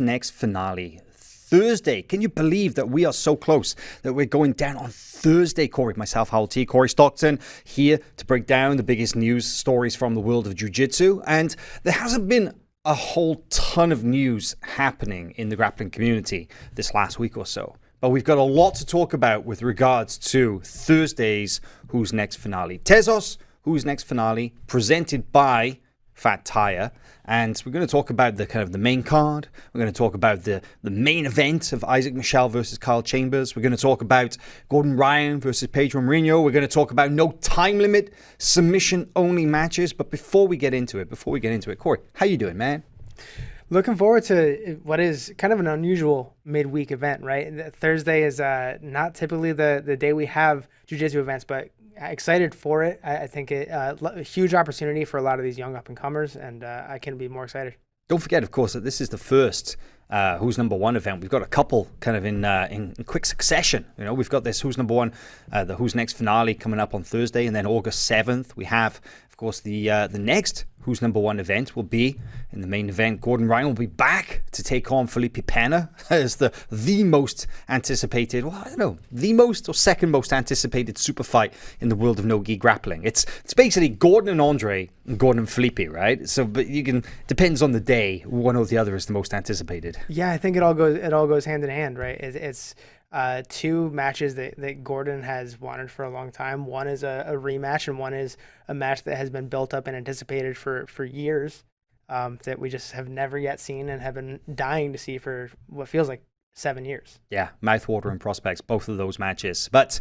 next finale? Thursday. Can you believe that we are so close that we're going down on Thursday, Corey? Myself, Howell T, Corey Stockton, here to break down the biggest news stories from the world of jiu-jitsu. And there hasn't been a whole ton of news happening in the grappling community this last week or so. But we've got a lot to talk about with regards to Thursday's Who's Next finale. Tezos, Who's Next finale, presented by Fat Tire. And we're going to talk about the main card. We're going to talk about the main event of Isaac Michel versus Kyle Chambers. We're going to talk about Gordon Ryan versus Pedro Mourinho. We're going to talk about no time limit submission only matches. But before we get into it, Corey, how you doing, man? Looking forward to what is kind of an unusual midweek event, right? Thursday is not typically the day we have jiu-jitsu events, but excited for it. I think a huge opportunity for a lot of these young up-and-comers, and I couldn't be more excited. Don't forget, of course, that this is the first Who's Number One event. We've got a couple kind of in quick succession. You know, we've got this Who's Number One, the Who's Next finale coming up on Thursday, and then August 7th, we have, of course, the next Who's Number One event will be in the main event. Gordon Ryan will be back to take on Felipe Pena as the most anticipated, well, I don't know, the most or second most anticipated super fight in the world of no-gi grappling. It's basically Gordon and Andre and Gordon and Felipe, right? So, but depends on the day, one or the other is the most anticipated. Yeah, I think it all goes hand in hand, right? It's two matches that Gordon has wanted for a long time. One is a rematch, and one is a match that has been built up and anticipated for years, that we just have never yet seen and have been dying to see for what feels like 7 years. Yeah, mouthwatering prospects, both of those matches. But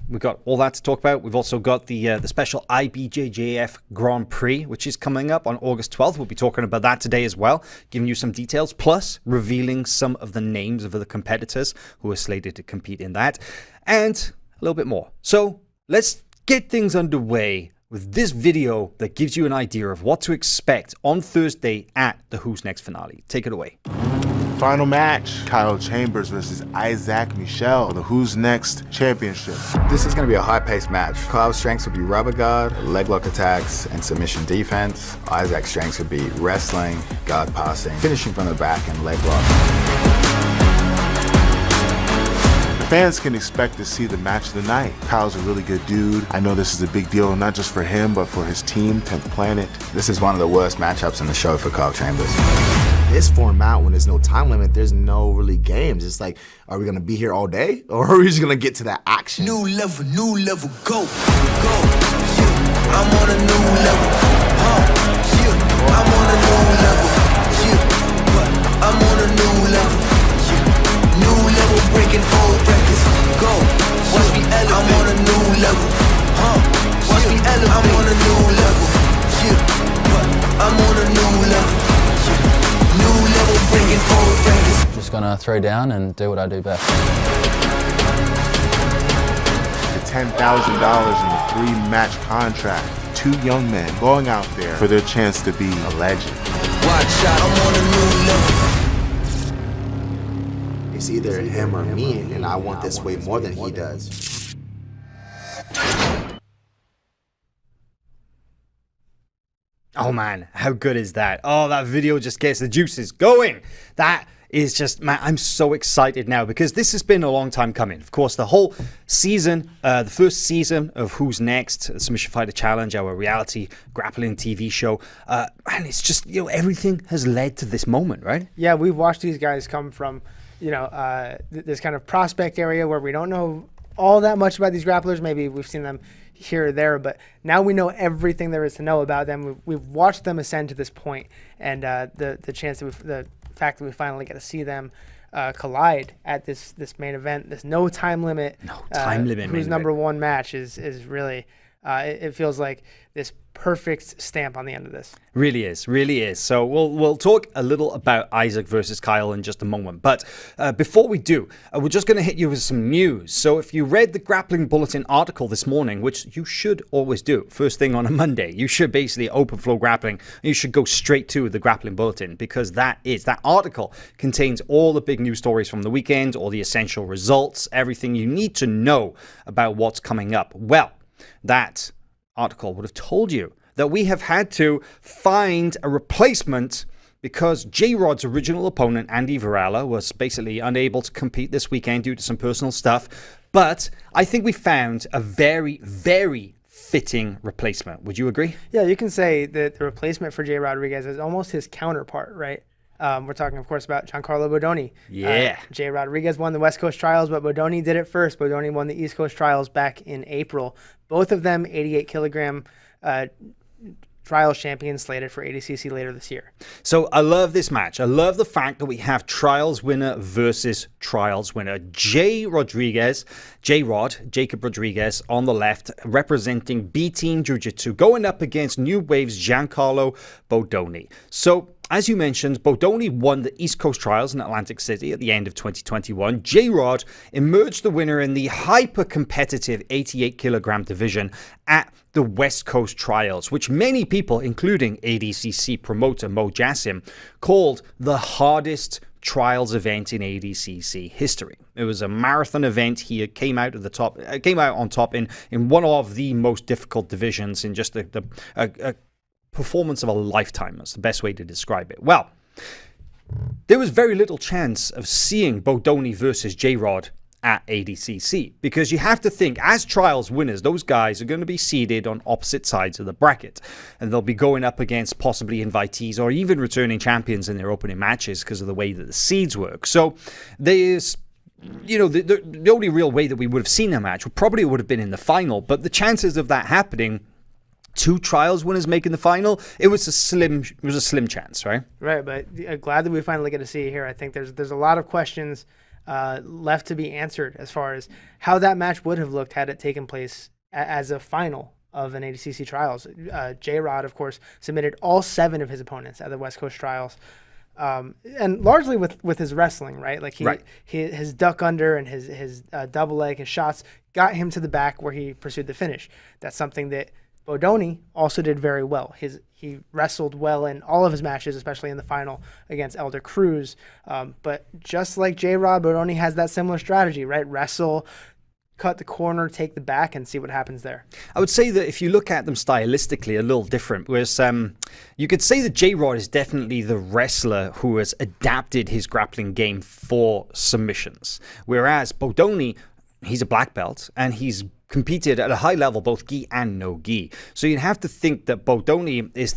we've got all that to talk about. We've also got the special Ibjjf Grand Prix, which is coming up on August 12th. We'll be talking about that today as well, giving you some details, plus revealing some of the names of the competitors who are slated to compete in that, and a little bit more. So let's get things underway with this video that gives you an idea of what to expect on Thursday at the Who's Next finale. Take it away. Final match, Kyle Chambers versus Isaac Michel for the Who's Next Championship. This is going to be a high-paced match. Kyle's strengths would be rubber guard, leg lock attacks, and submission defense. Isaac's strengths would be wrestling, guard passing, finishing from the back, and leg lock. Fans can expect to see the match of the night. Kyle's a really good dude. I know this is a big deal, not just for him, but for his team, 10th Planet. This is one of the worst matchups in the show for Kyle Chambers. This format, when there's no time limit, there's no really games. It's like, are we gonna be here all day? Or are we just gonna get to that action? New level, go, yeah. I'm on a new level, yeah. I'm on a new level, yeah. I'm on a new level, yeah. New level, breaking old records, go. Watch me elevate. I'm on a new level, watch me elevate. I'm on a new level, yeah. I'm on a new level, yeah. New level, breaking old records. Just gonna throw down and do what I do best. The $10,000 in a 3-match contract. 2 young men going out there for their chance to be a legend. Watch out, I'm on a new level. It's either him or me, and I want this way more than he does. Oh man, how good is that? Oh, that video just gets the juices going. That is just, man, I'm so excited now because this has been a long time coming. Of course, the whole season, the first season of Who's Next, Submission Fighter Challenge, our reality grappling TV show, and it's just, everything has led to this moment, right? Yeah, we've watched these guys come from, this kind of prospect area where we don't know all that much about these grapplers. Maybe we've seen them here or there, but now we know everything there is to know about them. We've watched them ascend to this point, and the fact that we finally get to see them collide at this main event, this no time limit, Who's Number One match is really it feels like this perfect stamp on the end of this. Really is. So we'll talk a little about Isaac versus Kyle in just a moment. But before we do, we're just going to hit you with some news. So if you read the Grappling Bulletin article this morning, which you should always do, first thing on a Monday, you should basically open FloGrappling and you should go straight to the Grappling Bulletin, because that article contains all the big news stories from the weekend, all the essential results, everything you need to know about what's coming up. Well, that article would have told you that we have had to find a replacement because J-Rod's original opponent, Andy Varela, was basically unable to compete this weekend due to some personal stuff. But I think we found a very, very fitting replacement. Would you agree? Yeah, you can say that the replacement for Jay Rodriguez is almost his counterpart, right? We're talking, of course, about Giancarlo Bodoni. Yeah. Jay Rodriguez won the West Coast Trials, but Bodoni did it first. Bodoni won the East Coast Trials back in April. Both of them 88 kilogram Trials champions slated for Adcc later this year. So I love this match. I love the fact that we have Trials winner versus Trials winner. Jacob Rodriguez on the left, representing B Team Jiu-Jitsu, going up against New Wave's Giancarlo Bodoni. So, as you mentioned, Bodoni won the East Coast Trials in Atlantic City at the end of 2021. J-Rod emerged the winner in the hyper-competitive 88 kilogram division at the West Coast Trials, which many people, including ADCC promoter Mo Jassim, called the hardest trials event in ADCC history. It was a marathon event. He came out on top in one of the most difficult divisions in just a performance of a lifetime. That's the best way to describe it. Well, there was very little chance of seeing Bodoni versus J-Rod at ADCC, because you have to think, as trials winners, those guys are going to be seeded on opposite sides of the bracket, and they'll be going up against possibly invitees or even returning champions in their opening matches because of the way that the seeds work. So there's, the only real way that we would have seen a match probably would have been in the final, but the chances of that happening, two trials winners making the final, it was a slim chance, right? Right, but glad that we finally get to see it here. I think there's a lot of questions left to be answered as far as how that match would have looked had it taken place as a final of an ADCC Trials. J-Rod, of course, submitted all 7 of his opponents at the West Coast Trials, and largely with his wrestling, right? Like his duck under and his double leg, his shots got him to the back where he pursued the finish. That's something that Bodoni also did very well. He wrestled well in all of his matches, especially in the final against Elder Cruz. But just like J-Rod, Bodoni has that similar strategy, right? Wrestle, cut the corner, take the back, and see what happens there. I would say that if you look at them stylistically, a little different. Whereas you could say that J-Rod is definitely the wrestler who has adapted his grappling game for submissions. Whereas Bodoni, he's a black belt, and he's competed at a high level, both gi and no gi. So you'd have to think that Bodoni is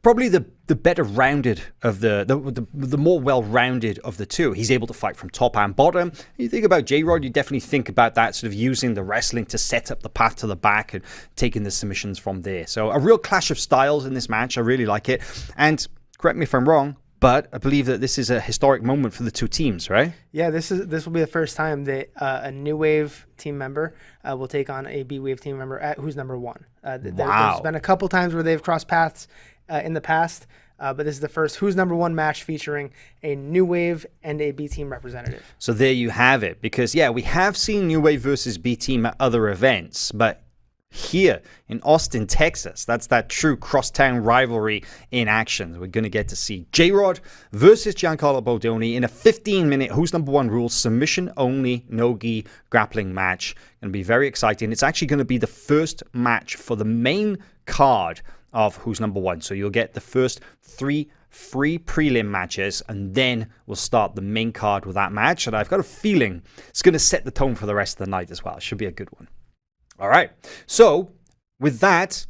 probably the better rounded of the more well-rounded of the two. He's able to fight from top and bottom. You think about J-Rod, you definitely think about that, sort of using the wrestling to set up the path to the back and taking the submissions from there. So a real clash of styles in this match. I really like it. And correct me if I'm wrong, but I believe that this is a historic moment for the two teams, right? Yeah, this will be the first time that a New Wave team member will take on a B Wave team member at who's number 1. There's been a couple times where they've crossed paths in the past, but this is the first who's number 1 match featuring a New Wave and a B team representative. So there you have it. Because yeah, we have seen New Wave versus B team at other events, but here in Austin, Texas, that's that true crosstown rivalry in action. We're going to get to see J-Rod versus Giancarlo Bodoni in a 15-minute Who's Number 1 rules submission-only no-gi grappling match. Going to be very exciting. It's actually going to be the first match for the main card of Who's Number 1. So you'll get the first 3 free prelim matches, and then we'll start the main card with that match. And I've got a feeling it's going to set the tone for the rest of the night as well. It should be a good one. All right, so with that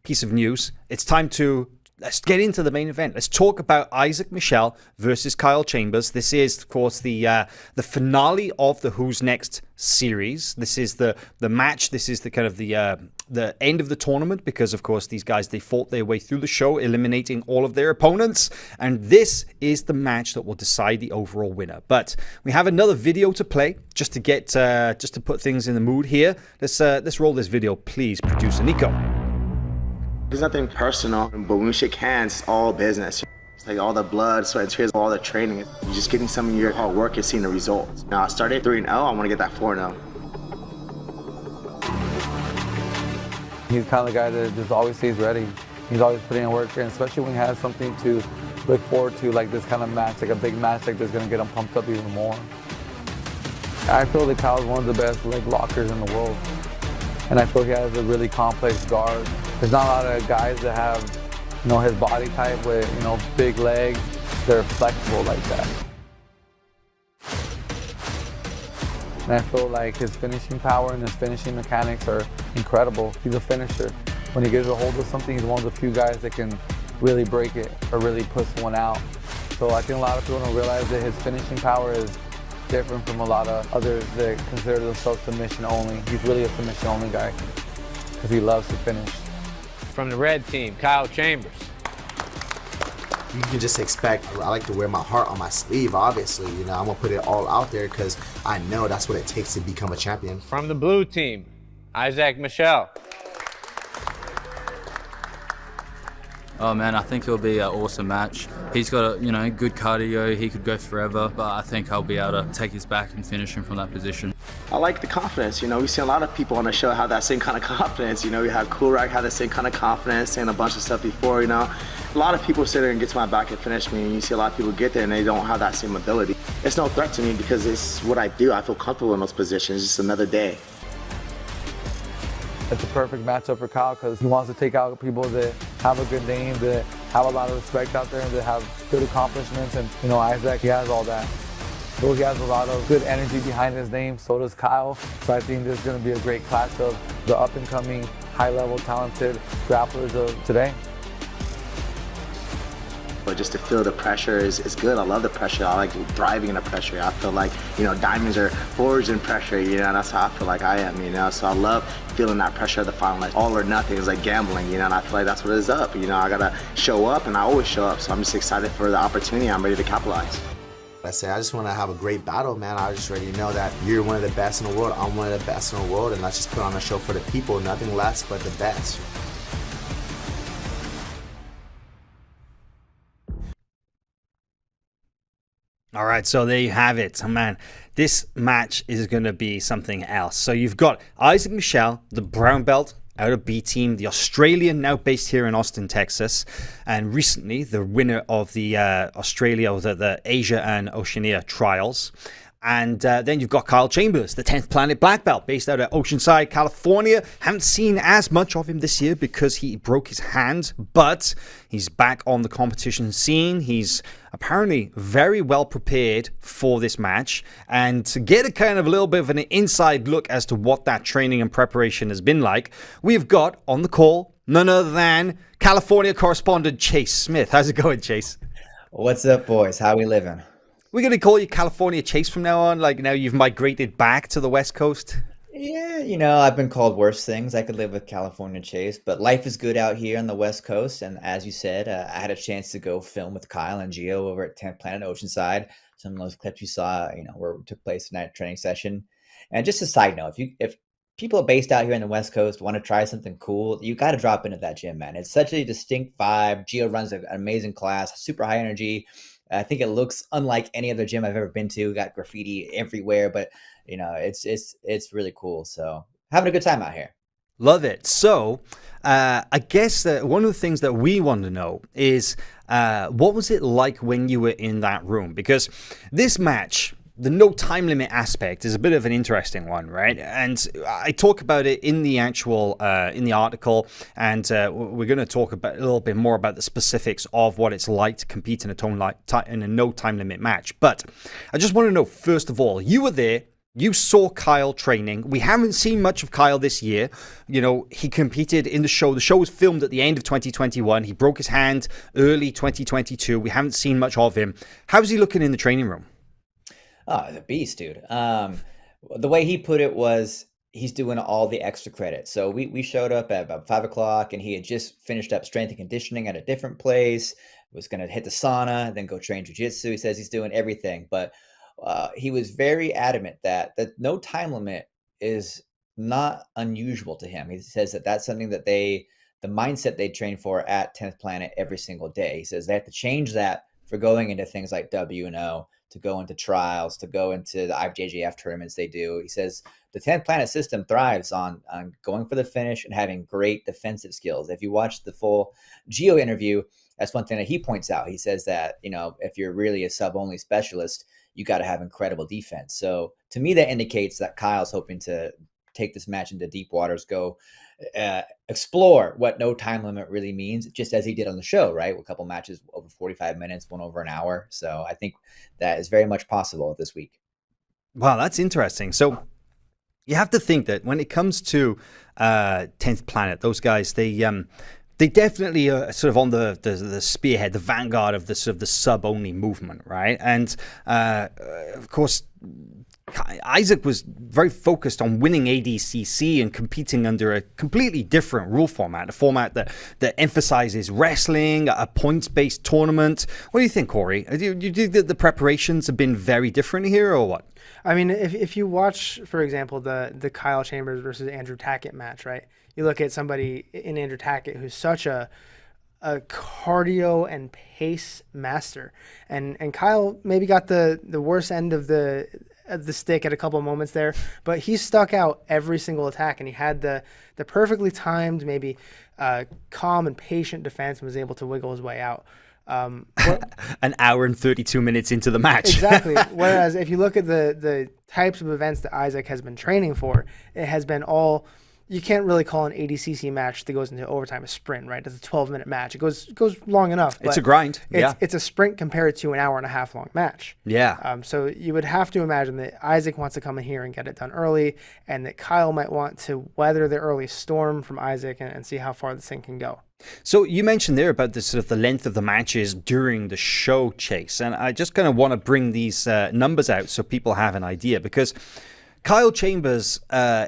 piece of news, it's time to let's get into the main event. Let's talk about Isaac Michel versus Kyle Chambers. This is, of course, the finale of the Who's Next series. This is the match. This is the kind of the end of the tournament because, of course, these guys, they fought their way through the show, eliminating all of their opponents. And this is the match that will decide the overall winner. But we have another video to play just to get just to put things in the mood here. Let's roll this video, please, producer Nico. There's nothing personal, but when we shake hands, it's all business. It's like all the blood, sweat, and tears, all the training. You're just getting some of your hard work and seeing the results. Now I started 3-0, I want to get that 4-0. He's kind of the guy that just always stays ready. He's always putting in work, and especially when he has something to look forward to, like this kind of match, like a big match, like that's going to get him pumped up even more. I feel that Kyle's one of the best leg lockers in the world, and I feel he has a really complex guard. There's not a lot of guys that have You know, his body type with, you know, big legs, they're flexible like that. And I feel like his finishing power and his finishing mechanics are incredible. He's a finisher. When he gets a hold of something, he's one of the few guys that can really break it or really push one out. So I think a lot of people don't realize that his finishing power is different from a lot of others that consider themselves submission only. He's really a submission only guy because he loves to finish. From the red team, Kyle Chambers. You can just expect, I like to wear my heart on my sleeve, obviously. You know, I'm going to put it all out there because I know that's what it takes to become a champion. From the blue team, Isaac Michelle. Oh man, I think it'll be an awesome match. He's got a, you know, good cardio. He could go forever, but I think I'll be able to take his back and finish him from that position. I like the confidence. You know, we see a lot of people on the show have that same kind of confidence. You know, we had Cool Rack have the same kind of confidence, saying a bunch of stuff before, you know. A lot of people sit there and get to my back and finish me, and you see a lot of people get there and they don't have that same ability. It's no threat to me because it's what I do. I feel comfortable in those positions. It's just another day. It's a perfect matchup for Kyle because he wants to take out people that have a good name, that have a lot of respect out there, and that have good accomplishments. And, you know, Isaac, he has all that. So he has a lot of good energy behind his name, so does Kyle. So I think this is going to be a great clash of the up-and-coming, high-level, talented grapplers of today. But just to feel the pressure is good. I love the pressure. I like thriving in the pressure. I feel like, you know, diamonds are forged in pressure, you know, and that's how I feel like I am, you know. So I love feeling that pressure of the final. Like all or nothing is like gambling, you know, and I feel like that's what it's up. You know, I gotta show up, and I always show up. So I'm just excited for the opportunity. I'm ready to capitalize. I say, I just want to have a great battle, man. I just already know that you're one of the best in the world. I'm one of the best in the world, and let's just put on a show for the people. Nothing less but the best. All right, so there you have it. Man, this match is going to be something else. So you've got Isaac Michelle, the brown belt out of B Team, the Australian now based here in Austin, Texas, and recently the winner of the the Asia and Oceania trials. And then you've got Kyle Chambers, the 10th Planet Black Belt, based out of Oceanside, California. Haven't seen as much of him this year because he broke his hand, but he's back on the competition scene. He's apparently very well prepared for this match. And to get a kind of a little bit of an inside look as to what that training and preparation has been like, we've got on the call none other than California correspondent Chase Smith. How's it going, Chase? What's up, boys? How we living? We're going to call you California Chase from now on? Like now you've migrated back to the West Coast? Yeah, you know, I've been called worse things. I could live with California Chase, but life is good out here on the West Coast. And as you said, I had a chance to go film with Kyle and Gio over at 10th Planet Oceanside. Some of those clips you saw, you know, where it took place in that training session. And just a side note, if people based out here in the West Coast want to try something cool, you got to drop into that gym, man. It's such a distinct vibe. Gio runs an amazing class, super high energy. I think it looks unlike any other gym I've ever been to. Got graffiti everywhere, but you know, it's really cool. So having a good time out here. Love it. So I guess that one of the things that we want to know is what was it like when you were in that room? Because this match, the no time limit aspect is a bit of an interesting one, right? And I talk about it in the actual, in the article, and we're going to talk about a little bit more about the specifics of what it's like to compete in a no time limit match. But I just want to know, first of all, you were there, you saw Kyle training. We haven't seen much of Kyle this year. You know, he competed in the show. The show was filmed at the end of 2021. He broke his hand early 2022. We haven't seen much of him. How's he looking in the training room? Oh, the beast, dude. The way he put it was he's doing all the extra credit. So we showed up at about 5 o'clock and he had just finished up strength and conditioning at a different place, was going to hit the sauna, then go train jiu-jitsu. He says he's doing everything, but he was very adamant that no time limit is not unusual to him. He says that that's something that the mindset they train for at 10th Planet every single day. He says they have to change that for going into things like W&O, to go into trials, to go into the Ibjjf tournaments they do. He says the 10th Planet system thrives on going for the finish and having great defensive skills. If you watch the full Gio interview, that's one thing that he points out. He says that, you know, if you're really a sub-only specialist, you got to have incredible defense. So to me, that indicates that Kyle's hoping to take this match into deep waters, go explore what no time limit really means, just as he did on the show, right? A couple matches over 45 minutes, one over an hour. So I think that is very much possible this week. Wow, that's interesting. So you have to think that when it comes to 10th Planet, those guys, they definitely are sort of on the spearhead, the vanguard of the sort of the sub-only movement, right? And of course, Isaac was very focused on winning ADCC and competing under a completely different rule format, a format that emphasizes wrestling, a points-based tournament. What do you think, Corey? Do you think that the preparations have been very different here, or what? I mean, if you watch, for example, the Kyle Chambers versus Andrew Tackett match, right? You look at somebody in Andrew Tackett who's such a cardio and pace master, and Kyle maybe got the worst end of the stick at a couple of moments there, but he stuck out every single attack, and he had the perfectly timed, maybe calm and patient defense, and was able to wiggle his way out. An hour and 32 minutes into the match. Exactly. Whereas if you look at the types of events that Isaac has been training for, it has been all, you can't really call an ADCC match that goes into overtime a sprint, right? It's a 12-minute match. It goes long enough. It's a grind. It's a sprint compared to an hour and a half long match. Yeah. So you would have to imagine that Isaac wants to come in here and get it done early, and that Kyle might want to weather the early storm from Isaac and see how far this thing can go. So you mentioned there about the sort of the length of the matches during the show, Chase, and I just kind of want to bring these numbers out so people have an idea, because Kyle Chambers,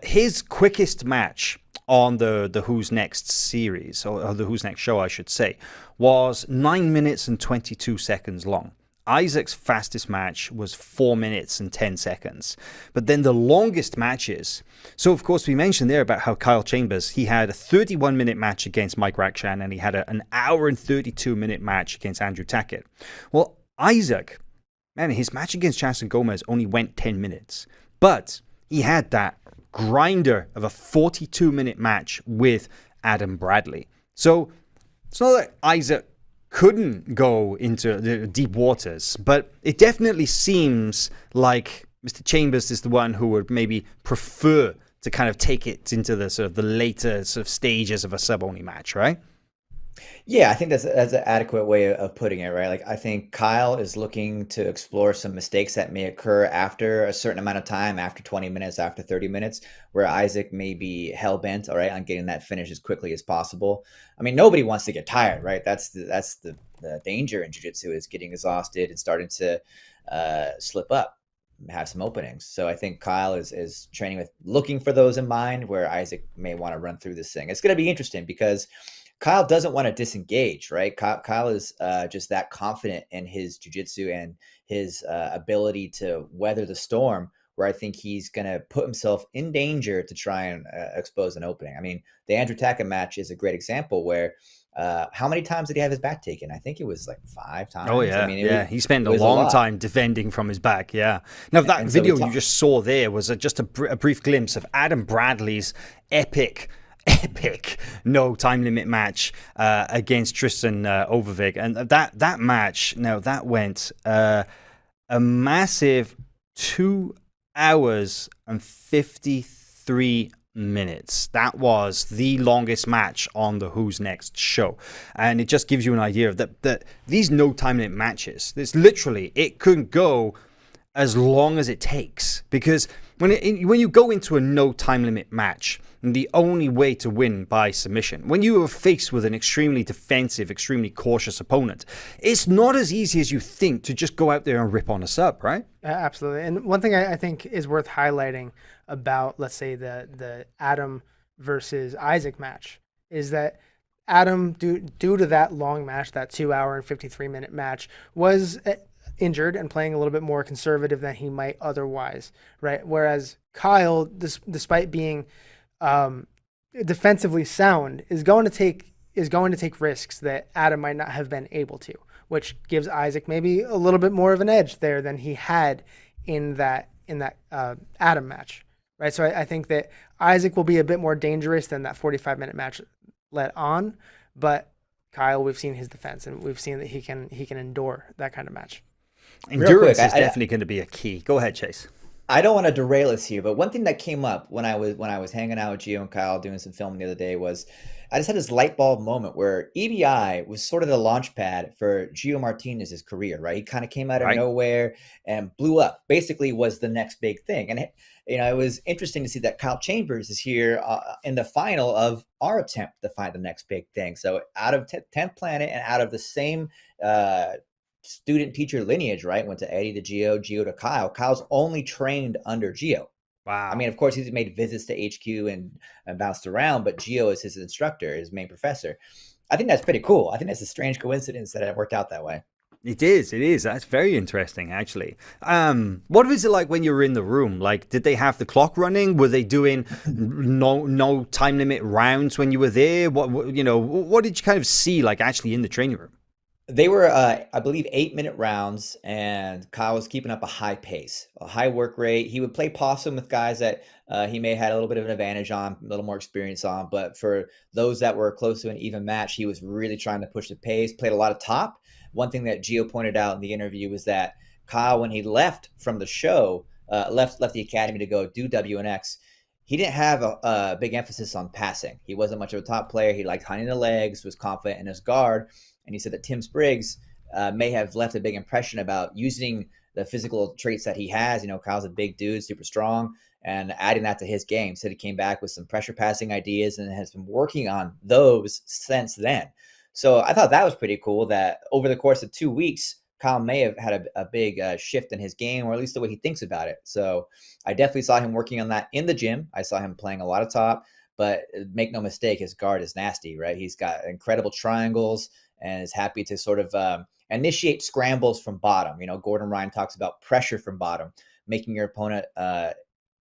his quickest match on the Who's Next series, or the Who's Next show, I should say, was 9 minutes and 22 seconds long. Isaac's fastest match was 4 minutes and 10 seconds. But then the longest matches, so of course we mentioned there about how Kyle Chambers, he had a 31-minute match against Mike Rakshan, and he had an hour and 32-minute match against Andrew Tackett. Well, Isaac, man, his match against Chasson Gomez only went 10 minutes. But he had that grinder of a 42-minute match with Adam Bradley. So it's not that Isaac couldn't go into the deep waters, but it definitely seems like Mr. Chambers is the one who would maybe prefer to kind of take it into the sort of the later sort of stages of a sub-only match, right? Yeah, I think that's an adequate way of putting it, right? Like, I think Kyle is looking to explore some mistakes that may occur after a certain amount of time, after 20 minutes, after 30 minutes, where Isaac may be hell-bent, all right, on getting that finish as quickly as possible. I mean, nobody wants to get tired, right? That's the danger in jiu-jitsu, is getting exhausted and starting to slip up, have some openings. So I think Kyle is training with looking for those in mind, where Isaac may want to run through this thing. It's going to be interesting because Kyle doesn't want to disengage, right? Kyle is just that confident in his jiu-jitsu and his ability to weather the storm, where I think he's going to put himself in danger to try and expose an opening. I mean, the Andrew Tackett match is a great example where how many times did he have his back taken? I think it was like 5 times. Oh, yeah. I mean, he spent a long time defending from his back, yeah. Now, that video you just saw there was just a brief glimpse of Adam Bradley's epic no time limit match against Tristan Overvig, and that match, now that went a massive 2 hours and 53 minutes. That was the longest match on the Who's Next show, and it just gives you an idea of that these no time limit matches, this literally, it could go as long as it takes, because when you go into a no time limit match, the only way to win by submission, when you are faced with an extremely defensive, extremely cautious opponent, it's not as easy as you think to just go out there and rip on a sub, right? Absolutely. And one thing I think is worth highlighting about, let's say, the Adam versus Isaac match is that Adam, due to that long match, that 2 hour and 53-minute match, was injured and playing a little bit more conservative than he might otherwise, right? Whereas Kyle, despite being defensively sound, is going to take risks that Adam might not have been able to, which gives Isaac maybe a little bit more of an edge there than he had in that Adam match, right? So I think that Isaac will be a bit more dangerous than that 45-minute match let on, but Kyle, we've seen his defense, and we've seen that he can endure that kind of match. Endurance is definitely going to be a key. Go ahead, Chase. I don't want to derail us here, but one thing that came up when I was hanging out with Gio and Kyle doing some filming the other day was I just had this light bulb moment where EBI was sort of the launch pad for Gio Martinez's career, right? He kind of came out of nowhere and blew up. Basically, was the next big thing, and it was interesting to see that Kyle Chambers is here in the final of our attempt to find the next big thing. So out of 10th Planet and out of the same student teacher lineage, right? Went to Eddie to Gio, Gio to Kyle. Kyle's only trained under Gio. Wow. I mean, of course, he's made visits to HQ and bounced around, but Gio is his instructor, his main professor. I think that's pretty cool. I think that's a strange coincidence that it worked out that way. It is. That's very interesting, actually. What was it like when you were in the room? Like, did they have the clock running? Were they doing no time limit rounds when you were there? What did you kind of see, like, actually in the training room? They were, I believe, 8-minute rounds, and Kyle was keeping up a high pace, a high work rate. He would play possum with guys that he may have had a little bit of an advantage on, a little more experience on. But for those that were close to an even match, he was really trying to push the pace, played a lot of top. One thing that Gio pointed out in the interview was that Kyle, when he left from the show, left the academy to go do WNX, he didn't have a big emphasis on passing. He wasn't much of a top player. He liked hunting the legs, was confident in his guard. And he said that Tim Spriggs may have left a big impression about using the physical traits that he has. Kyle's a big dude, super strong, and adding that to his game. Said he came back with some pressure passing ideas and has been working on those since then. So I thought that was pretty cool that over the course of 2 weeks, Kyle may have had a big shift in his game, or at least the way he thinks about it. So I definitely saw him working on that in the gym. I saw him playing a lot of top, but make no mistake, his guard is nasty, right? He's got incredible triangles and is happy to sort of initiate scrambles from bottom. Gordon Ryan talks about pressure from bottom, making your opponent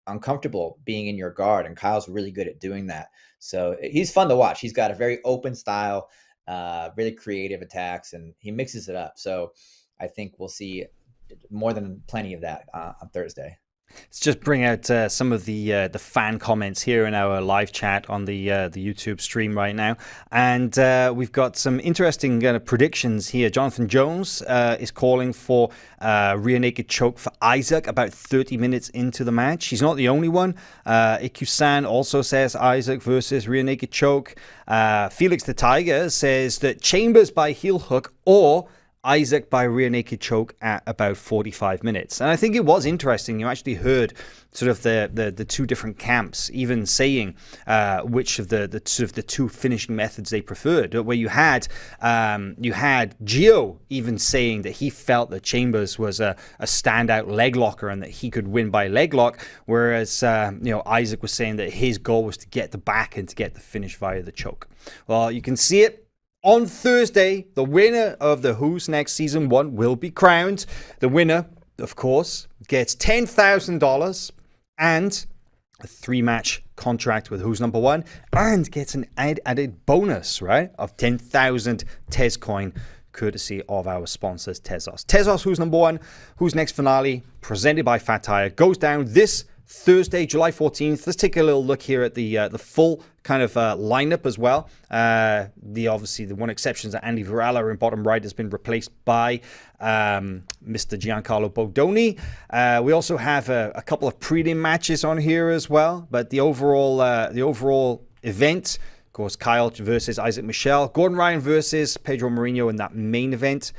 uncomfortable being in your guard, and Kyle's really good at doing that. So he's fun to watch. He's got a very open style, really creative attacks, and he mixes it up. So I think we'll see more than plenty of that on Thursday. Let's just bring out some of the fan comments here in our live chat on the YouTube stream right now, and we've got some interesting predictions here. Jonathan Jones is calling for rear naked choke for Isaac about 30 minutes into the match. He's not the only one. Ikusan also says Isaac versus rear naked choke. Felix the Tiger says that Chambers by heel hook or Isaac by rear naked choke at about 45 minutes. And I think it was interesting. You actually heard sort of the two different camps even saying which of the sort of the two finishing methods they preferred. Where you had Gio even saying that he felt that Chambers was a standout leg locker and that he could win by leg lock, whereas Isaac was saying that his goal was to get the back and to get the finish via the choke. Well, you can see it. On Thursday, the winner of the Who's Next Season 1 will be crowned. The winner, of course, gets $10,000 and a 3-match contract with Who's Number 1 and gets an added bonus, right, of 10,000 Tez coin, courtesy of our sponsors, Tezos. Tezos Who's Number 1, Who's Next finale, presented by Fat Tire, goes down this Thursday, July 14th. Let's take a little look here at the full kind of lineup as well. Obviously the one exception is that Andy Varela in bottom right has been replaced by Mr. Giancarlo Bodoni. We also have a couple of prelim matches on here as well, but the overall event, of course, Kyle versus Isaac Michel, Gordon Ryan versus Pedro Mourinho in that main event.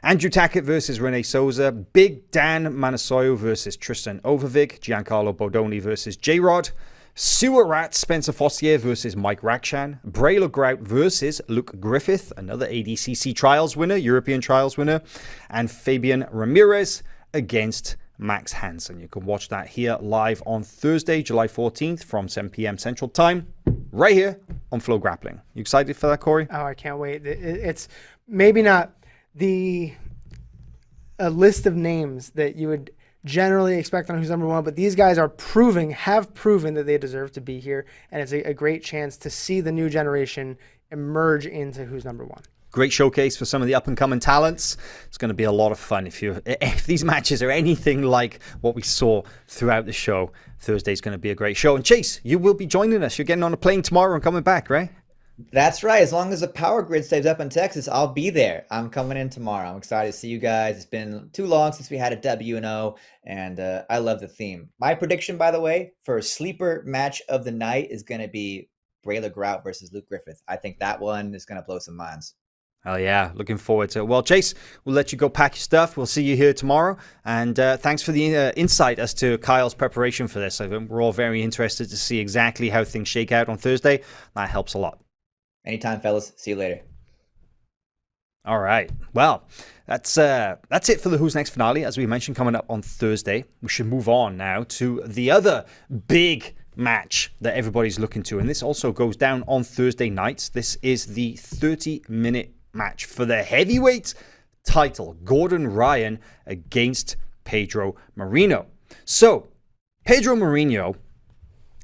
Andrew Tackett versus Rene Souza, Big Dan Manasoyo versus Tristan Overvig, Giancarlo Bodoni versus J-Rod, Sewer Rat Spencer Fossier versus Mike Rakshan, Bray LeGrout versus Luke Griffith, another ADCC Trials winner, European Trials winner, and Fabian Ramirez against Max Hansen. You can watch that here live on Thursday, July 14th from 7 p.m. Central Time, right here on FloGrappling. You excited for that, Corey? Oh, I can't wait. It's maybe not a list of names that you would generally expect on Who's Number 1, but these guys have proven that they deserve to be here, and it's a great chance to see the new generation emerge into Who's Number 1. Great showcase for some of the up-and-coming talents. It's going to be a lot of fun. If these matches are anything like what we saw throughout the show, Thursday's going to be a great show. And Chase, you will be joining us. You're getting on a plane tomorrow and coming back, right? That's right. As long as the power grid stays up in Texas, I'll be there. I'm coming in tomorrow. I'm excited to see you guys. It's been too long since we had a W&O, and I love the theme. My prediction, by the way, for a sleeper match of the night is going to be Braylor Grout versus Luke Griffith. I think that one is going to blow some minds. Oh, yeah. Looking forward to it. Well, Chase, we'll let you go pack your stuff. We'll see you here tomorrow. And thanks for the insight as to Kyle's preparation for this. I think we're all very interested to see exactly how things shake out on Thursday. That helps a lot. Anytime, fellas. See you later. All right. Well, that's it for the Who's Next finale. As we mentioned, coming up on Thursday. We should move on now to the other big match that everybody's looking to. And this also goes down on Thursday nights. This is the 30-minute match for the heavyweight title. Gordon Ryan against Pedro Mourinho. So, Pedro Mourinho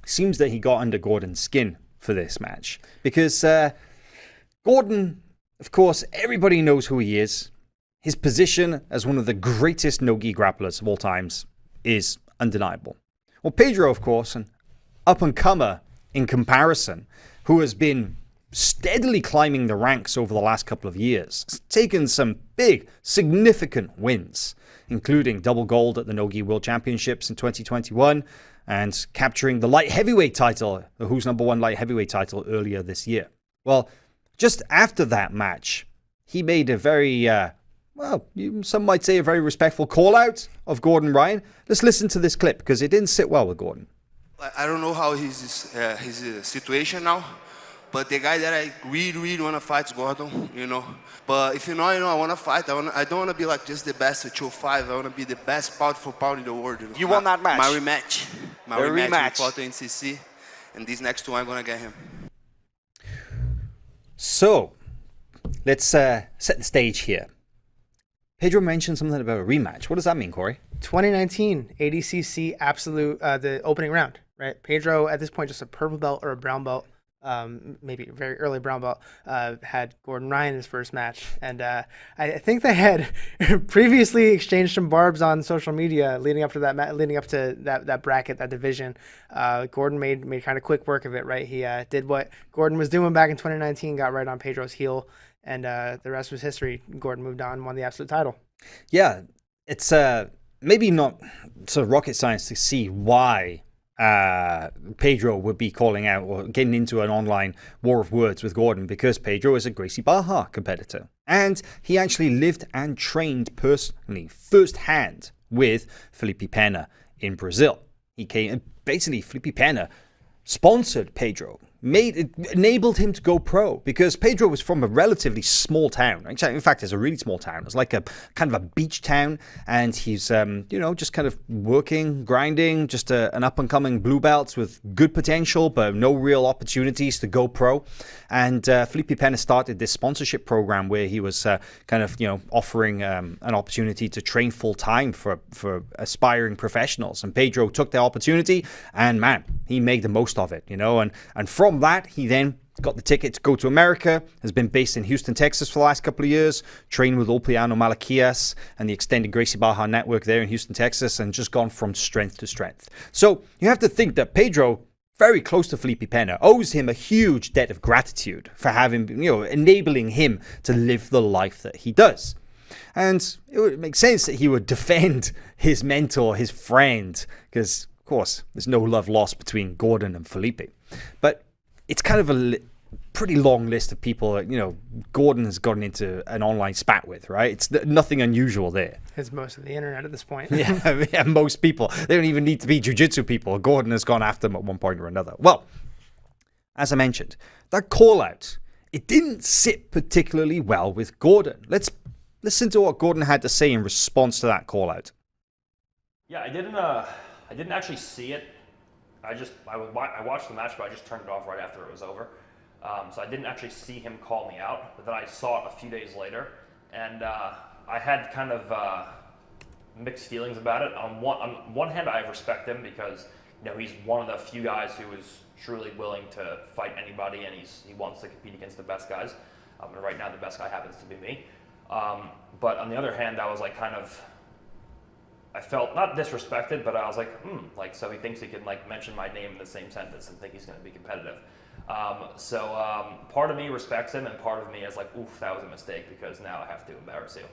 seems that he got under Gordon's skin for this match. Because Gordon, of course, everybody knows who he is. His position as one of the greatest no-gi grapplers of all times is undeniable. Well, Pedro, of course, an up-and-comer in comparison, who has been steadily climbing the ranks over the last couple of years, has taken some big, significant wins, including double gold at the No-Gi World Championships in 2021 and capturing the light heavyweight title, the Who's Number One light heavyweight title earlier this year. Well, just after that match, he made a very, some might say a very respectful call-out of Gordon Ryan. Let's listen to this clip because it didn't sit well with Gordon. I don't know how his situation now, but the guy that I really want to fight is Gordon, you know. But if you know, I want to fight. I don't want to be like just the best at 205. I want to be the best pound for pound in the world. You know? You won that match? My rematch. My rematch. We fought in NCC, and this next two I'm going to get him. So, let's set the stage here. Pedro mentioned something about a rematch. What does that mean, Corey? 2019 ADCC Absolute, the opening round, right? Pedro, at this point, just a purple belt or a brown belt, maybe a very early brown belt, had Gordon Ryan in his first match. And I think they had previously exchanged some barbs on social media leading up to that bracket, that division. Gordon made kind of quick work of it, right? He did what Gordon was doing back in 2019, got right on Pedro's heel, and the rest was history. Gordon moved on, won the Absolute title. Yeah, it's maybe not sort of rocket science to see why Pedro would be calling out or getting into an online war of words with Gordon, because Pedro is a Gracie Barra competitor. And he actually lived and trained personally, firsthand, with Felipe Pena in Brazil. He came, basically Felipe Pena sponsored Pedro, enabled him to go pro, because Pedro was from a relatively small town. In fact, it's a really small town. It's like a kind of a beach town, and he's just kind of working, grinding, just an up-and-coming blue belt with good potential but no real opportunities to go pro. And Felipe Pena started this sponsorship program where he was offering an opportunity to train full-time for aspiring professionals. And Pedro took the opportunity, and man, he made the most of it, and from that, he then got the ticket to go to America, has been based in Houston, Texas for the last couple of years, trained with Olpiano Malaquias and the extended Gracie Barra network there in Houston, Texas, and just gone from strength to strength. So you have to think that Pedro, very close to Felipe Pena, owes him a huge debt of gratitude for having, enabling him to live the life that he does. And it would make sense that he would defend his mentor, his friend, because, of course, there's no love lost between Gordon and Felipe. But it's kind of a pretty long list of people that, Gordon has gotten into an online spat with, right? It's nothing unusual there. It's most of the internet at this point. yeah, most people. They don't even need to be jiu-jitsu people. Gordon has gone after them at one point or another. Well, as I mentioned, that call-out, it didn't sit particularly well with Gordon. Let's listen to what Gordon had to say in response to that call-out. Yeah, I didn't actually see it. I watched the match, but I just turned it off right after it was over. So I didn't actually see him call me out, but then I saw it a few days later, and I had kind of mixed feelings about it. On one hand, I respect him because he's one of the few guys who is truly willing to fight anybody, and he wants to compete against the best guys. And right now, the best guy happens to be me. But on the other hand, I was like I felt not disrespected, but I was like, so he thinks he can mention my name in the same sentence and think he's going to be competitive. Part of me respects him, and part of me is like, oof, that was a mistake because now I have to embarrass you.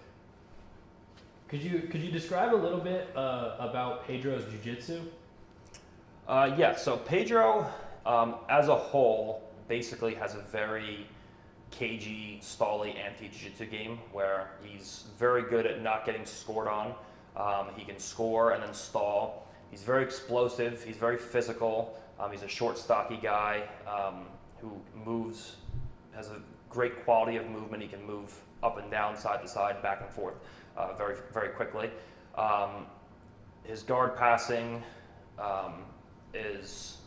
Could you describe a little bit about Pedro's jiu-jitsu? Yeah, so Pedro, as a whole, basically has a very cagey, stally anti-jiu-jitsu game where he's very good at not getting scored on. He can score and then stall. He's very explosive. He's very physical. He's a short, stocky guy who moves, has a great quality of movement. He can move up and down, side to side, back and forth very, very quickly. His guard passing is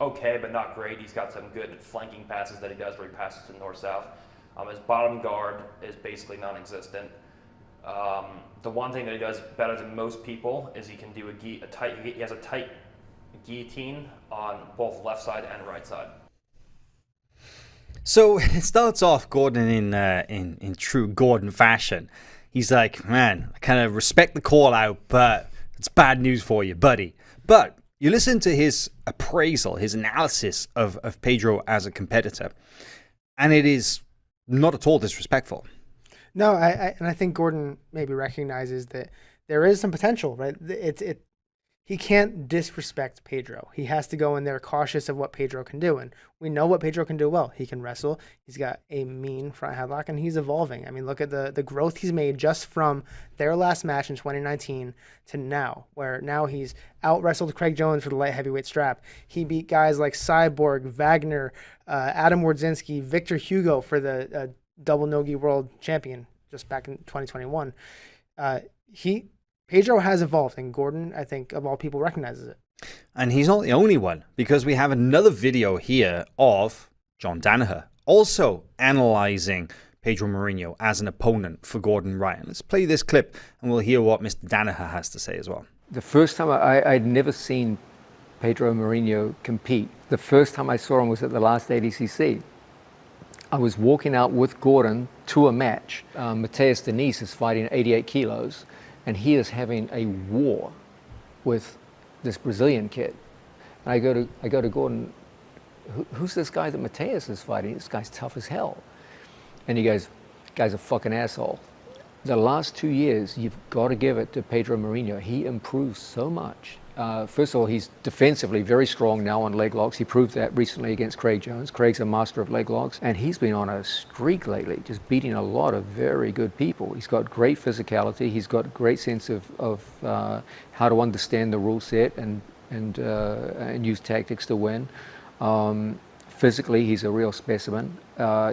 okay, but not great. He's got some good flanking passes that he does where he passes to north-south. His bottom guard is basically non-existent. The one thing that he does better than most people is he can do he has a tight guillotine on both left side and right side. So it starts off Gordon in true Gordon fashion. He's like, man, I kind of respect the call out, but it's bad news for you, buddy. But you listen to his appraisal, his analysis of Pedro as a competitor, and it is not at all disrespectful. No, I think Gordon maybe recognizes that there is some potential, right? He can't disrespect Pedro. He has to go in there cautious of what Pedro can do. And we know what Pedro can do well. He can wrestle. He's got a mean front headlock, and he's evolving. I mean, look at the growth he's made just from their last match in 2019 to now, where now he's out-wrestled Craig Jones for the light heavyweight strap. He beat guys like Cyborg, Wagner, Adam Wardzinski, Victor Hugo for the double no-gi world champion just back in 2021. Pedro has evolved, and Gordon, I think, of all people, recognizes it. And he's not the only one, because we have another video here of John Danaher also analyzing Pedro Mourinho as an opponent for Gordon Ryan. Let's play this clip, and we'll hear what Mr. Danaher has to say as well. The first time I'd never seen Pedro Mourinho compete. The first time I saw him was at the last ADCC. I was walking out with Gordon to a match. Mateus Denise is fighting 88 kilos. And he is having a war with this Brazilian kid. And I go to Gordon, who's this guy that Mateus is fighting? This guy's tough as hell. And he goes, guy's a fucking asshole. The last 2 years, you've got to give it to Pedro Mourinho. He improves so much. First of all, he's defensively very strong now on leg locks. He proved that recently against Craig Jones. Craig's a master of leg locks, and he's been on a streak lately, just beating a lot of very good people. He's got great physicality. He's got a great sense of how to understand the rule set and use tactics to win. Physically, he's a real specimen.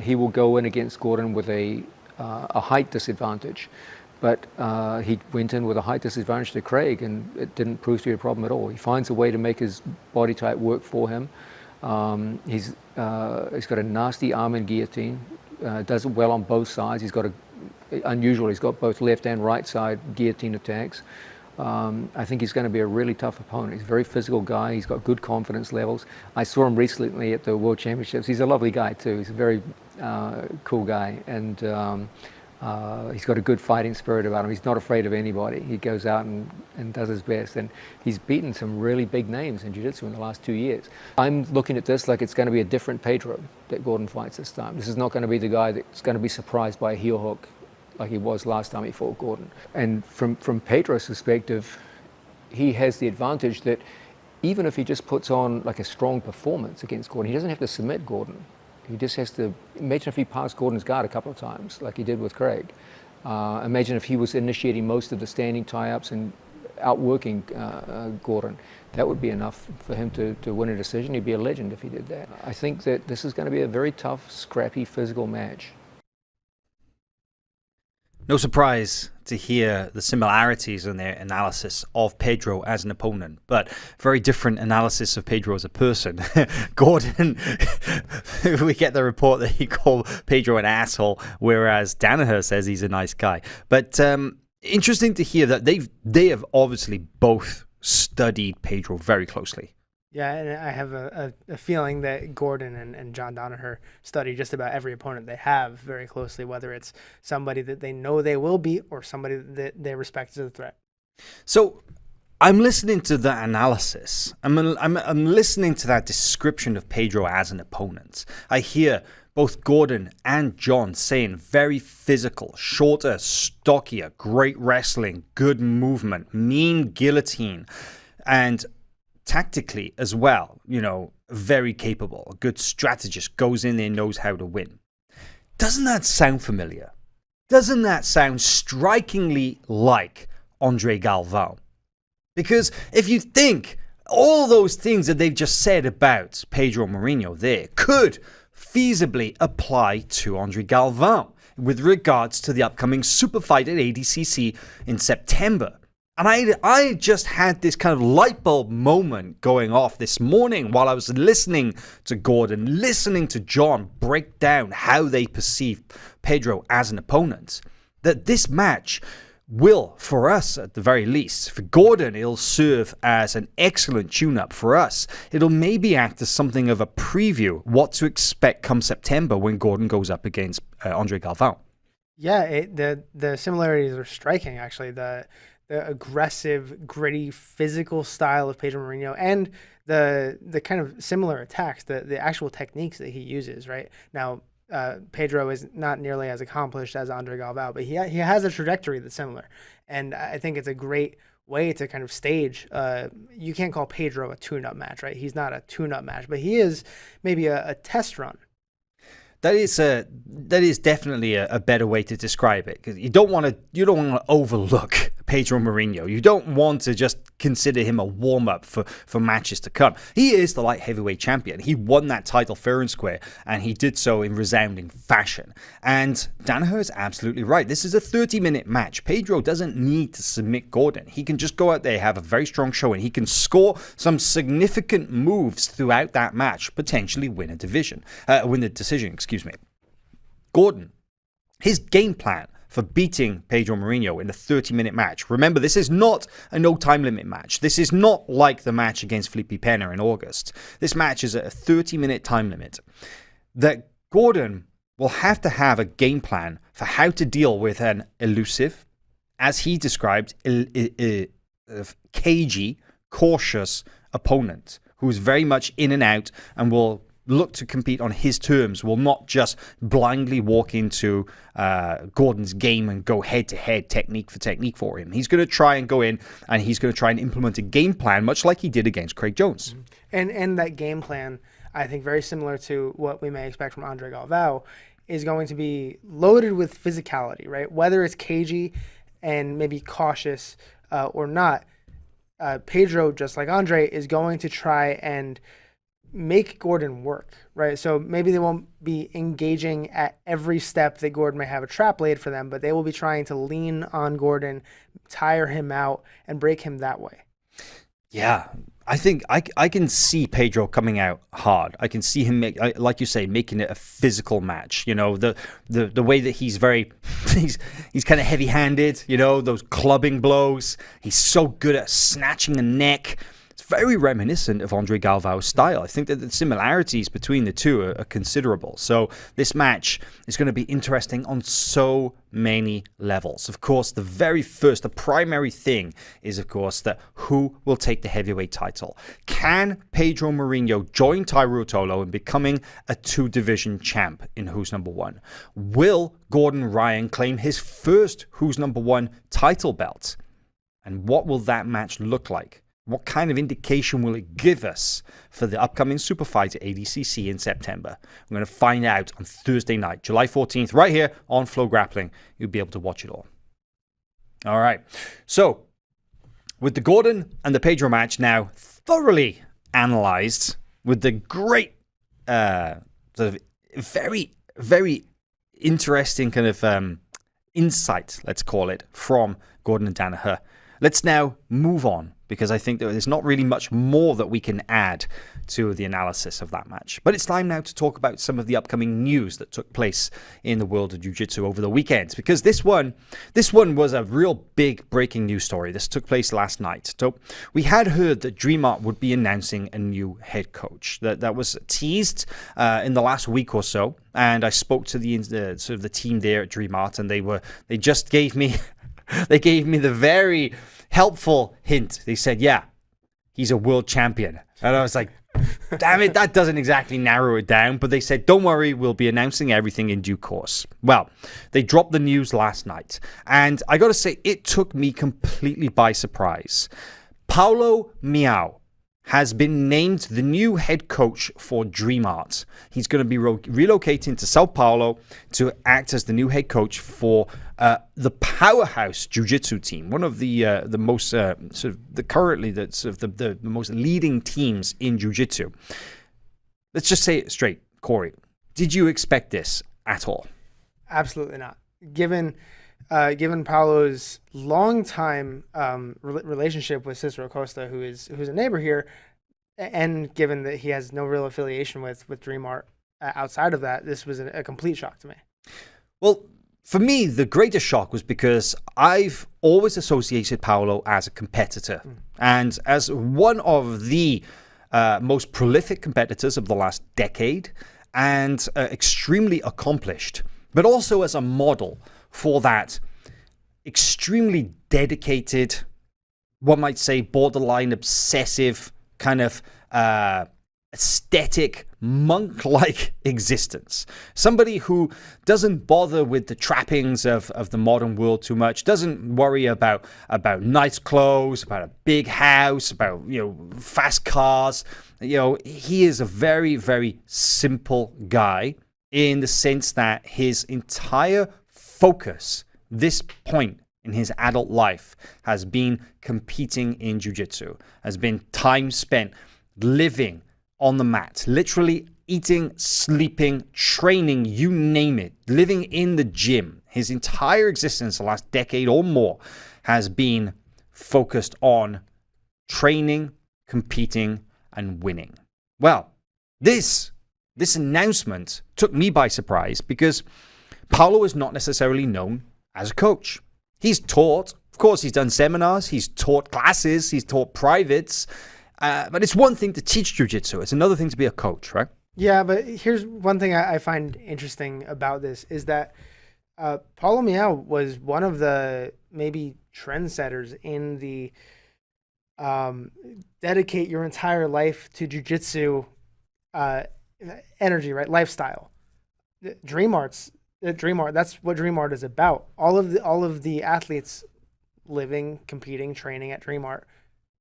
He will go in against Gordon with a height disadvantage. But he went in with a height disadvantage to Craig, and it didn't prove to be a problem at all. He finds a way to make his body type work for him. He's got a nasty arm and guillotine, does it well on both sides. He's got he's got both left and right side guillotine attacks. I think he's going to be a really tough opponent. He's a very physical guy. He's got good confidence levels. I saw him recently at the World Championships. He's a lovely guy too. He's a very cool guy, and he's got a good fighting spirit about him. He's not afraid of anybody. He goes out and does his best. And he's beaten some really big names in jiu-jitsu in the last 2 years. I'm looking at this like it's going to be a different Pedro that Gordon fights this time. This is not going to be the guy that's going to be surprised by a heel hook like he was last time he fought Gordon. And from Pedro's perspective, he has the advantage that even if he just puts on like a strong performance against Gordon, he doesn't have to submit Gordon. He just has to, imagine if he passed Gordon's guard a couple of times, like he did with Craig. Imagine if he was initiating most of the standing tie-ups and outworking Gordon. That would be enough for him to win a decision. He'd be a legend if he did that. I think that this is going to be a very tough, scrappy, physical match. No surprise to hear the similarities in their analysis of Pedro as an opponent, but very different analysis of Pedro as a person. Gordon, we get the report that he called Pedro an asshole, whereas Danaher says he's a nice guy. But interesting to hear that they have obviously both studied Pedro very closely. Yeah, and I have a feeling that Gordon and John Danaher study just about every opponent they have very closely, whether it's somebody that they know they will beat or somebody that they respect as a threat. So I'm listening to that analysis. I'm listening to that description of Pedro as an opponent. I hear both Gordon and John saying very physical, shorter, stockier, great wrestling, good movement, mean guillotine, and tactically as well, very capable, a good strategist, goes in there, knows how to win. Doesn't that sound familiar? Doesn't that sound strikingly like Andre Galvão? Because if you think all those things that they've just said about Pedro Mourinho there could feasibly apply to Andre Galvão with regards to the upcoming super fight at ADCC in September. And I just had this kind of light bulb moment going off this morning while I was listening to Gordon, listening to John break down how they perceive Pedro as an opponent, that this match will, for us at the very least, for Gordon, it'll serve as an excellent tune-up for us. It'll maybe act as something of a preview, what to expect come September when Gordon goes up against Andre Galvão. Yeah, the similarities are striking, actually. The aggressive, gritty, physical style of Pedro Mourinho and the kind of similar attacks, the actual techniques that he uses, right? Now, Pedro is not nearly as accomplished as Andre Galvão, but he has a trajectory that's similar. And I think it's a great way to kind of stage. You can't call Pedro a tune-up match, right? He's not a tune-up match, but he is maybe a test run. That is definitely a better way to describe it, because you don't want to overlook Pedro Mourinho. You don't want to just consider him a warm-up for matches to come. He is the light heavyweight champion. He won that title fair and square, and he did so in resounding fashion. And Danaher is absolutely right. This is a 30-minute match. Pedro doesn't need to submit Gordon. He can just go out there, have a very strong showing. He can score some significant moves throughout that match, potentially win the decision. Gordon, his game plan for beating Pedro Mourinho in a 30-minute match. Remember, this is not a no time limit match. This is not like the match against Felipe Pena in August. This match is at a 30-minute time limit. That Gordon will have to have a game plan for how to deal with an elusive, as he described, cagey, cautious opponent who's very much in and out and will look to compete on his terms, will not just blindly walk into Gordon's game and go head-to-head technique for technique for him. He's going to try and go in and he's going to try and implement a game plan, much like he did against Craig Jones. And that game plan, I think very similar to what we may expect from Andre Galvão, is going to be loaded with physicality, right? Whether it's cagey and maybe cautious or not, Pedro, just like Andre, is going to try and make Gordon work, right? So maybe they won't be engaging at every step that Gordon may have a trap laid for them, but they will be trying to lean on Gordon, tire him out, and break him that way. Yeah, I think I can see Pedro coming out hard. I can see him, like you say, making it a physical match. The way that he's he's kind of heavy-handed, those clubbing blows. He's so good at snatching the neck. Very reminiscent of Andre Galvão's style. I think that the similarities between the two are considerable. So this match is going to be interesting on so many levels. Of course, the primary thing is, of course, that who will take the heavyweight title? Can Pedro Mourinho join Taira Ruotolo in becoming a two-division champ in Who's Number One? Will Gordon Ryan claim his first Who's Number One title belt? And what will that match look like? What kind of indication will it give us for the upcoming super fight at ADCC in September? We're going to find out on Thursday night, July 14th, right here on FloGrappling. You'll be able to watch it all. All right. So, with the Gordon and the Pedro match now thoroughly analyzed, with the great, sort of very, very interesting kind of insight, let's call it, from Gordon and Danaher, let's now move on, because I think that there's not really much more that we can add to the analysis of that match. But it's time now to talk about some of the upcoming news that took place in the world of Jiu-Jitsu over the weekend, because this one was a real big breaking news story. This took place last night. So we had heard that DreamArt would be announcing a new head coach. That was teased in the last week or so, and I spoke to the team there at DreamArt, and they just gave me they gave me the very helpful hint. They said, yeah, he's a world champion. And I was like, damn it, that doesn't exactly narrow it down. But they said, don't worry, we'll be announcing everything in due course. Well, they dropped the news last night. And I got to say, it took me completely by surprise. Paulo Miao has been named the new head coach for Dream Art. He's going to be relocating to Sao Paulo to act as the new head coach for the powerhouse jiu-jitsu team, one of the most the most leading teams in jiu-jitsu. Let's just say it straight, Corey. Did you expect this at all? Absolutely not. Given Paulo's long-time relationship with Cicero Costa, who's a neighbor here, and given that he has no real affiliation with Dream Art outside of that, this was a complete shock to me. Well, for me, the greatest shock was because I've always associated Paulo as a competitor. And as one of the most prolific competitors of the last decade, and extremely accomplished, but also as a model for that extremely dedicated, one might say borderline obsessive kind of aesthetic monk-like existence. Somebody who doesn't bother with the trappings of the modern world too much, doesn't worry about nice clothes, about a big house, about fast cars. He is a very, very simple guy in the sense that his entire focus, this point in his adult life, has been competing in jiu-jitsu, has been time spent living on the mat, literally eating, sleeping, training, you name it, living in the gym. His entire existence, the last decade or more, has been focused on training, competing, and winning. Well, this announcement took me by surprise because Paulo is not necessarily known as a coach. He's taught, of course, he's done seminars, he's taught classes, he's taught privates, but it's one thing to teach jiu-jitsu. It's another thing to be a coach, right? Yeah, but here's one thing I find interesting about this is that Paulo Miao was one of the maybe trendsetters in the dedicate your entire life to jiu-jitsu energy, right? Lifestyle. Dream Art, that's what Dream Art is about. All of the athletes living, competing, training at Dream Art,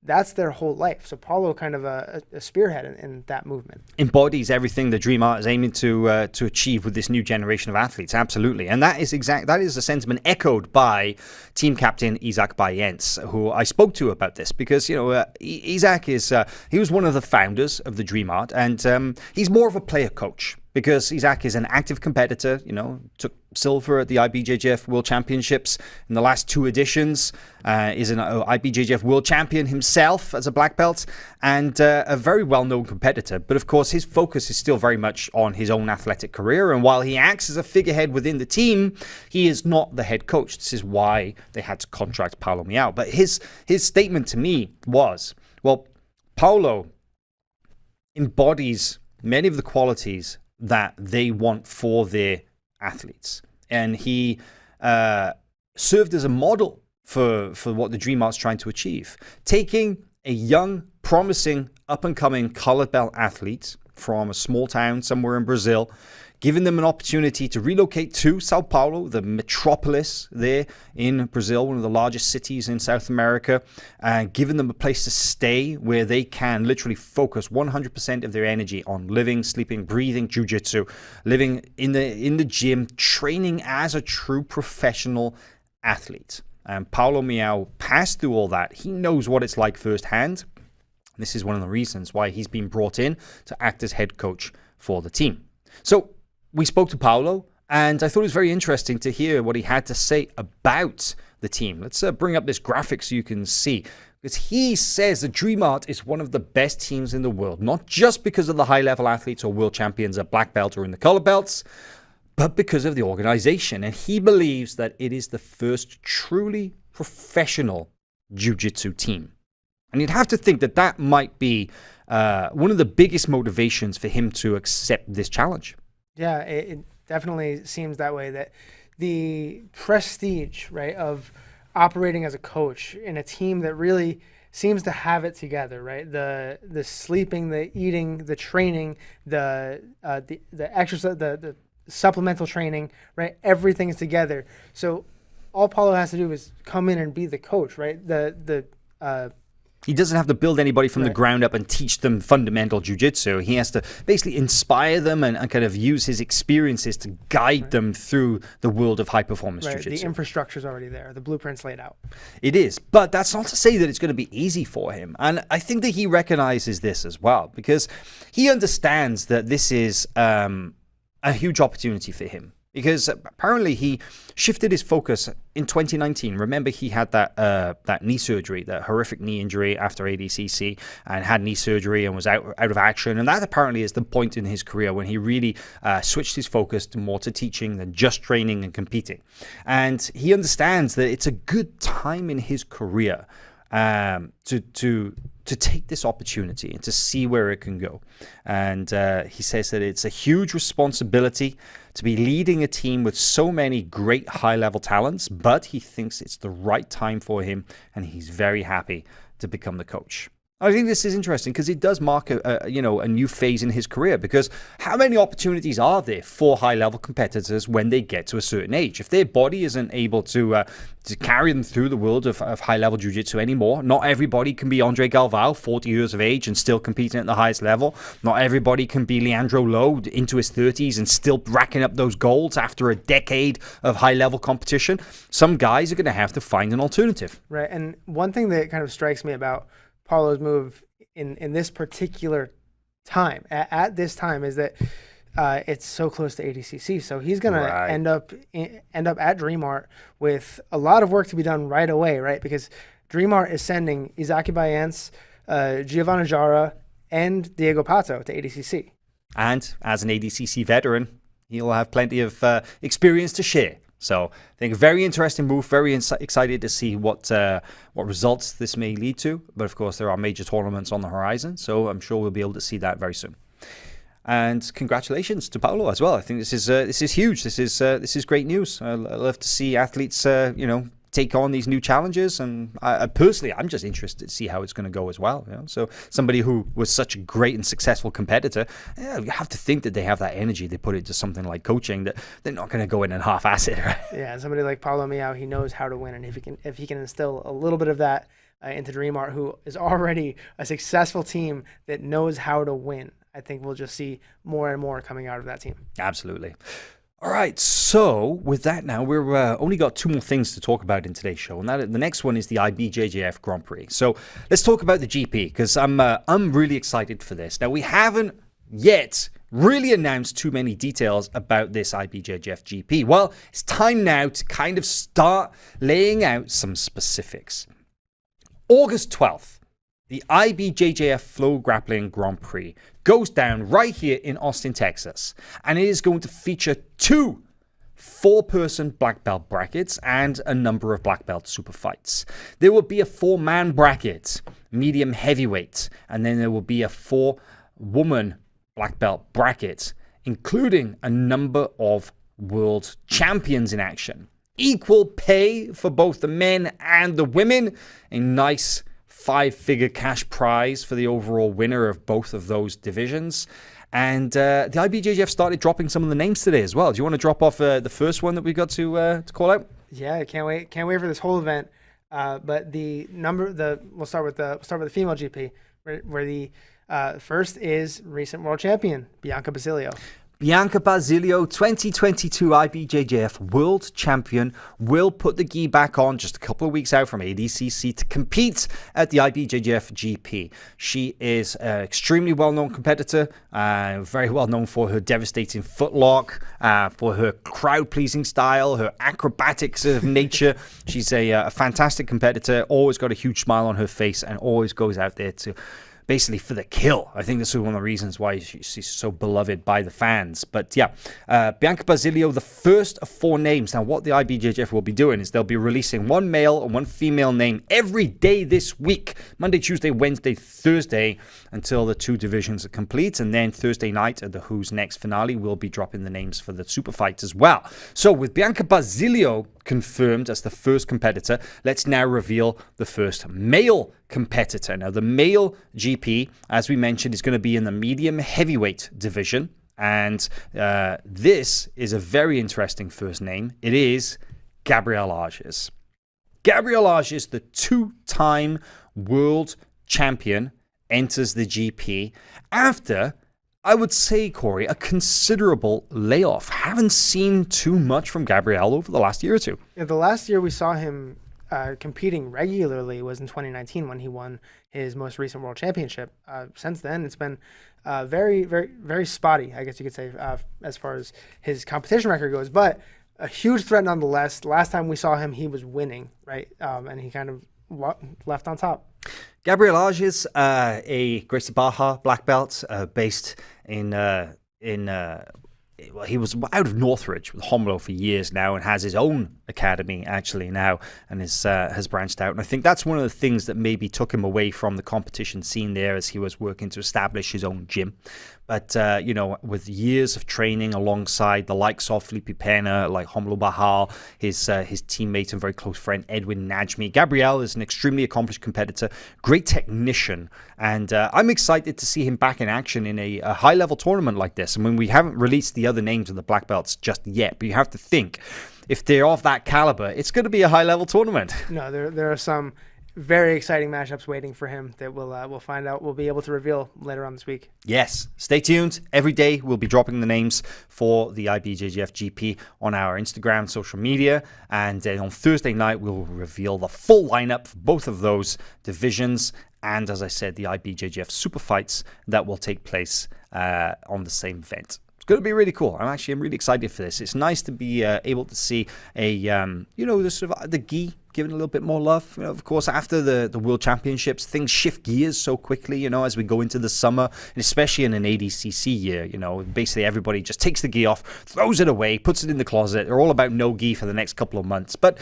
that's their whole life. So Paulo kind of a spearhead in that movement. Embodies everything that Dream Art is aiming to achieve with this new generation of athletes. Absolutely. And that is a sentiment echoed by team captain Isaac Bayens, who I spoke to about this because, Isaac is, he was one of the founders of the Dream Art, and he's more of a player coach. Because Isaac is an active competitor, took silver at the Ibjjf World Championships in the last 2 editions, is an Ibjjf World Champion himself as a black belt, and a very well-known competitor. But of course, his focus is still very much on his own athletic career, and while he acts as a figurehead within the team, he is not the head coach. This is why they had to contract Paulo Miao. But his statement to me was, well, Paulo embodies many of the qualities that they want for their athletes. And he served as a model for what the Dream Art's trying to achieve. Taking a young, promising, up-and-coming colored belt athlete from a small town somewhere in Brazil, giving them an opportunity to relocate to Sao Paulo, the metropolis there in Brazil, one of the largest cities in South America, giving them a place to stay where they can literally focus 100% of their energy on living, sleeping, breathing jiu-jitsu, living in the gym, training as a true professional athlete. And Paulo Miao passed through all that. He knows what it's like firsthand. This is one of the reasons why he's been brought in to act as head coach for the team. So we spoke to Paulo, and I thought it was very interesting to hear what he had to say about the team. Let's bring up this graphic so you can see. Because he says that Dream Art is one of the best teams in the world, not just because of the high-level athletes or world champions at black belt or in the color belts, but because of the organization. And he believes that it is the first truly professional jiu-jitsu team. And you'd have to think that that might be one of the biggest motivations for him to accept this challenge. Yeah, it definitely seems that way, that the prestige, right, of operating as a coach in a team that really seems to have it together, right? The sleeping, the eating, the training, the exercise, the supplemental training, right? Everything's together. So all Paulo has to do is come in and be the coach, right? He doesn't have to build anybody from the ground up and teach them fundamental jiu-jitsu. He has to basically inspire them and kind of use his experiences to guide them through the world of high-performance jiu-jitsu. The infrastructure's already there. The blueprint's laid out. It is, but that's not to say that it's going to be easy for him. And I think that he recognizes this as well, because he understands that this is a huge opportunity for him. Because apparently he shifted his focus in 2019. Remember, he had that knee surgery, that horrific knee injury after ADCC, and had knee surgery and was out of action. And that apparently is the point in his career when he really switched his focus more to teaching than just training and competing. And he understands that it's a good time in his career to take this opportunity and to see where it can go. And he says that it's a huge responsibility to be leading a team with so many great high-level talents, but he thinks it's the right time for him, and he's very happy to become the coach. I think this is interesting because it does mark a new phase in his career, because how many opportunities are there for high-level competitors when they get to a certain age? If their body isn't able to carry them through the world of high-level jiu-jitsu anymore, not everybody can be Andre Galvao, 40 years of age and still competing at the highest level. Not everybody can be Leandro Lo into his 30s and still racking up those golds after a decade of high-level competition. Some guys are going to have to find an alternative. Right, and one thing that kind of strikes me about Paulo's move in this particular time, at this time, is that it's so close to ADCC. So he's going to end up at Dream Art with a lot of work to be done right away, right? Because Dream Art is sending Izaki Bayance, Giovanna Jara, and Diego Pato to ADCC. And as an ADCC veteran, he'll have plenty of experience to share. So I think a very interesting move, very excited to see what results this may lead to. But of course, there are major tournaments on the horizon, so I'm sure we'll be able to see that very soon. And congratulations to Paulo as well. I think this is huge. This is great news. I love to see athletes, take on these new challenges, and personally, I'm just interested to see how it's going to go as well. So somebody who was such a great and successful competitor, you have to think that they have that energy. They put it to something like coaching, that they're not going to go in and half-ass it, right? Yeah, somebody like Paulo Miao, he knows how to win, and if he can instill a little bit of that into Dream Art, who is already a successful team that knows how to win, I think we'll just see more and more coming out of that team. Absolutely. All right, so with that now, we're only got two more things to talk about in today's show, and the next one is the Ibjjf Grand Prix. So let's talk about the GP, because I'm really excited for this. Now, we haven't yet really announced too many details about this Ibjjf GP. Well, it's time now to kind of start laying out some specifics. August 12th, the Ibjjf FloGrappling Grand Prix goes down right here in Austin, Texas. And it is going to feature 2 4-person black belt brackets and a number of black belt super fights. There will be a 4-man bracket, medium heavyweight, and then there will be a 4-woman black belt bracket, including a number of world champions in action. Equal pay for both the men and the women. A nice 5-figure cash prize for the overall winner of both of those divisions. And the Ibjjf started dropping some of the names today as well. Do you want to drop off the first one that we got to call out? Yeah, I can't wait for this whole event. But we'll start with the female GP, where the first is recent world champion Bianca Basilio. Bianca Basilio, 2022 Ibjjf World Champion, will put the gi back on just a couple of weeks out from ADCC to compete at the Ibjjf GP. She is an extremely well-known competitor, very well known for her devastating footlock, for her crowd-pleasing style, her acrobatic sort of nature. She's a fantastic competitor, always got a huge smile on her face, and always goes out there to basically for the kill. I think this is one of the reasons why she's so beloved by the fans. But yeah, Bianca Basilio, the first of 4 names. Now, what the IBJJF will be doing is they'll be releasing 1 male and 1 female name every day this week. Monday, Tuesday, Wednesday, Thursday, until the 2 divisions are complete. And then Thursday night at the Who's Next finale, we'll be dropping the names for the super fights as well. So with Bianca Basilio confirmed as the first competitor, let's now reveal the first male competitor. Now, the male GP, as we mentioned, is going to be in the medium heavyweight division. And this is a very interesting first name. It is Gabriel Arges. Gabriel Arges, the 2-time world champion, enters the GP after, I would say, Corey, a considerable layoff. Haven't seen too much from Gabriel over the last year or two. Yeah, the last year we saw him competing regularly was in 2019 when he won his most recent world championship. Since then, it's been very, very, very spotty, I guess you could say, as far as his competition record goes. But a huge threat nonetheless. Last time we saw him, he was winning, right? And he kind of left on top. Gabriel Arges, a Gracie Barra black belt, based in well, he was out of Northridge with Homlo for years now and has his own academy actually now and has branched out. And I think that's one of the things that maybe took him away from the competition scene there as he was working to establish his own gym. But, you know, with years of training alongside the likes of Felipe Pena, like Homlo Bahal, his teammate and very close friend, Edwin Najmi, Gabriel is an extremely accomplished competitor, great technician, and I'm excited to see him back in action in a high-level tournament like this. I mean, we haven't released the other names of the black belts just yet, but you have to think, if they're of that caliber, it's going to be a high-level tournament. No, there are some very exciting matchups waiting for him that we'll find out. We'll be able to reveal later on this week. Yes, stay tuned. Every day we'll be dropping the names for the IBJJF GP on our Instagram, social media, and then on Thursday night we'll reveal the full lineup for both of those divisions. And as I said, the IBJJF super fights that will take place on the same event. Going to be really cool. I'm really excited for this. It's nice to be able to see a you know, the sort of the gi given a little bit more love. You know, of course, after the World Championships, things shift gears so quickly. You know, as we go into the summer, and especially in an ADCC year. You know, basically everybody just takes the gi off, throws it away, puts it in the closet. They're all about no gi for the next couple of months. But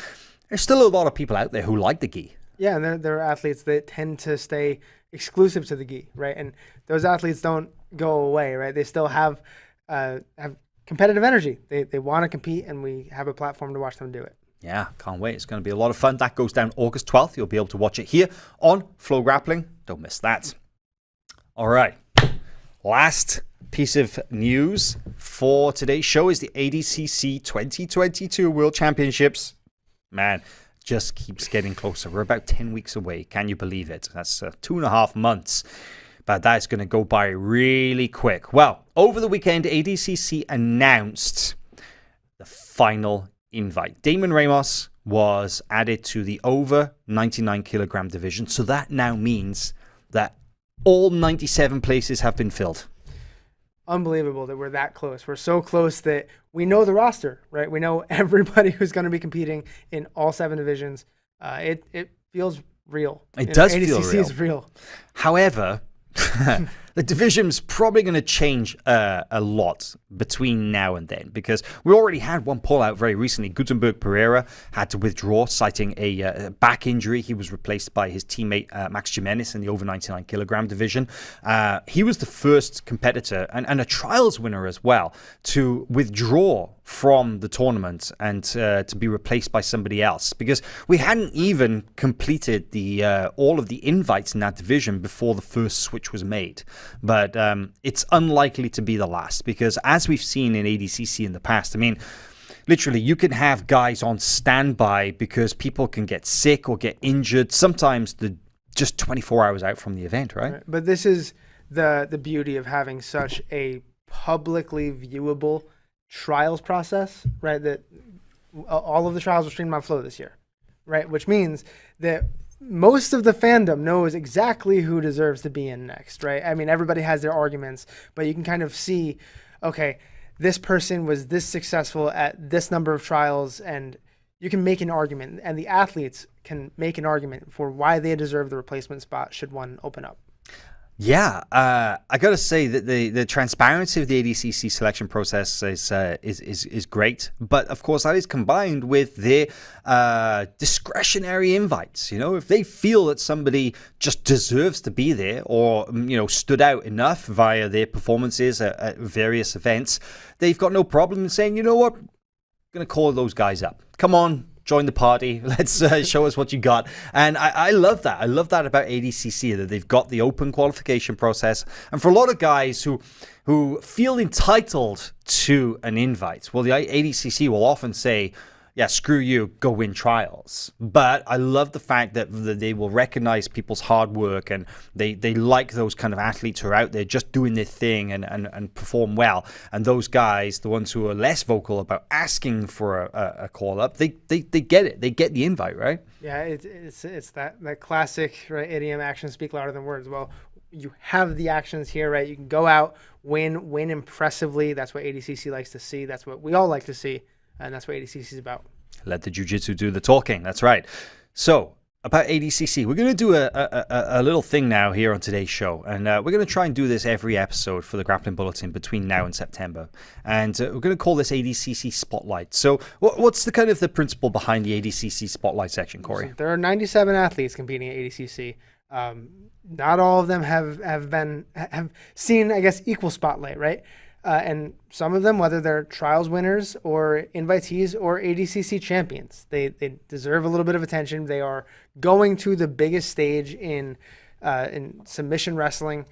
there's still a lot of people out there who like the gi. Yeah, and there are athletes that tend to stay exclusive to the gi, right? And those athletes don't go away, right? They still have competitive energy. They want to compete, and we have a platform to watch them do it. Yeah, can't wait. It's going to be a lot of fun. That goes down August 12th. You'll be able to watch it here on FloGrappling. Don't miss that. All right. Last piece of news for today's show is the ADCC 2022 World Championships. Man, just keeps getting closer. We're about 10 weeks away. Can you believe it? That's 2.5 months. But that's going to go by really quick. Well, over the weekend, ADCC announced the final invite. Damon Ramos was added to the over 99 kilogram division. So that now means that all 97 places have been filled. Unbelievable that we're that close. We're so close that we know the roster, right? We know everybody who's going to be competing in all 7 divisions. It feels real. It does feel ADCC real. is real. However, the division's probably going to change a lot between now and then, because we already had one pull out very recently. Gutenberg Pereira had to withdraw, citing a back injury. He was replaced by his teammate Max Jimenez in the over 99 kilogram division. He was the first competitor and a trials winner as well to withdraw from the tournament and to be replaced by somebody else, because we hadn't even completed the all of the invites in that division before the first switch was made. But it's unlikely to be the last, because as we've seen in ADCC in the past, I mean, literally you can have guys on standby because people can get sick or get injured. Sometimes just 24 hours out from the event, right? But this is the beauty of having such a publicly viewable trials process, right? That all of the trials were streamed on Flow this year, right? Which means that most of the fandom knows exactly who deserves to be in next, right? I mean, everybody has their arguments, but you can kind of see, okay, this person was this successful at this number of trials, and you can make an argument, and the athletes can make an argument for why they deserve the replacement spot should one open up. Yeah, I got to say that the transparency of the ADCC selection process is great, but of course that is combined with their discretionary invites. You know, if they feel that somebody just deserves to be there, or stood out enough via their performances at various events, they've got no problem in saying, you know what, I'm gonna call those guys up. Come on. Join the party. Let's show us what you got. And I love that. I love that about ADCC, that they've got the open qualification process. And for a lot of guys who feel entitled to an invite, well, the ADCC will often say, yeah, screw you, go win trials. But I love the fact that they will recognize people's hard work, and they like those kind of athletes who are out there just doing their thing and perform well. And those guys, the ones who are less vocal about asking for a call up, they get it. They get the invite, right? Yeah, it's that classic, right, idiom, actions speak louder than words. Well, you have the actions here, right? You can go out, win impressively. That's what ADCC likes to see. That's what we all like to see. And that's what ADCC is about. Let the jiu-jitsu do the talking. That's right. So about ADCC, we're going to do a little thing now here on today's show. And we're going to try and do this every episode for the Grappling Bulletin between now and September. And we're going to call this ADCC Spotlight. So what's the kind of the principle behind the ADCC Spotlight section, Corey? So there are 97 athletes competing at ADCC. Not all of them have seen, I guess, equal spotlight, right? And some of them, whether they're trials winners or invitees or ADCC champions, they deserve a little bit of attention. They are going to the biggest stage in submission wrestling,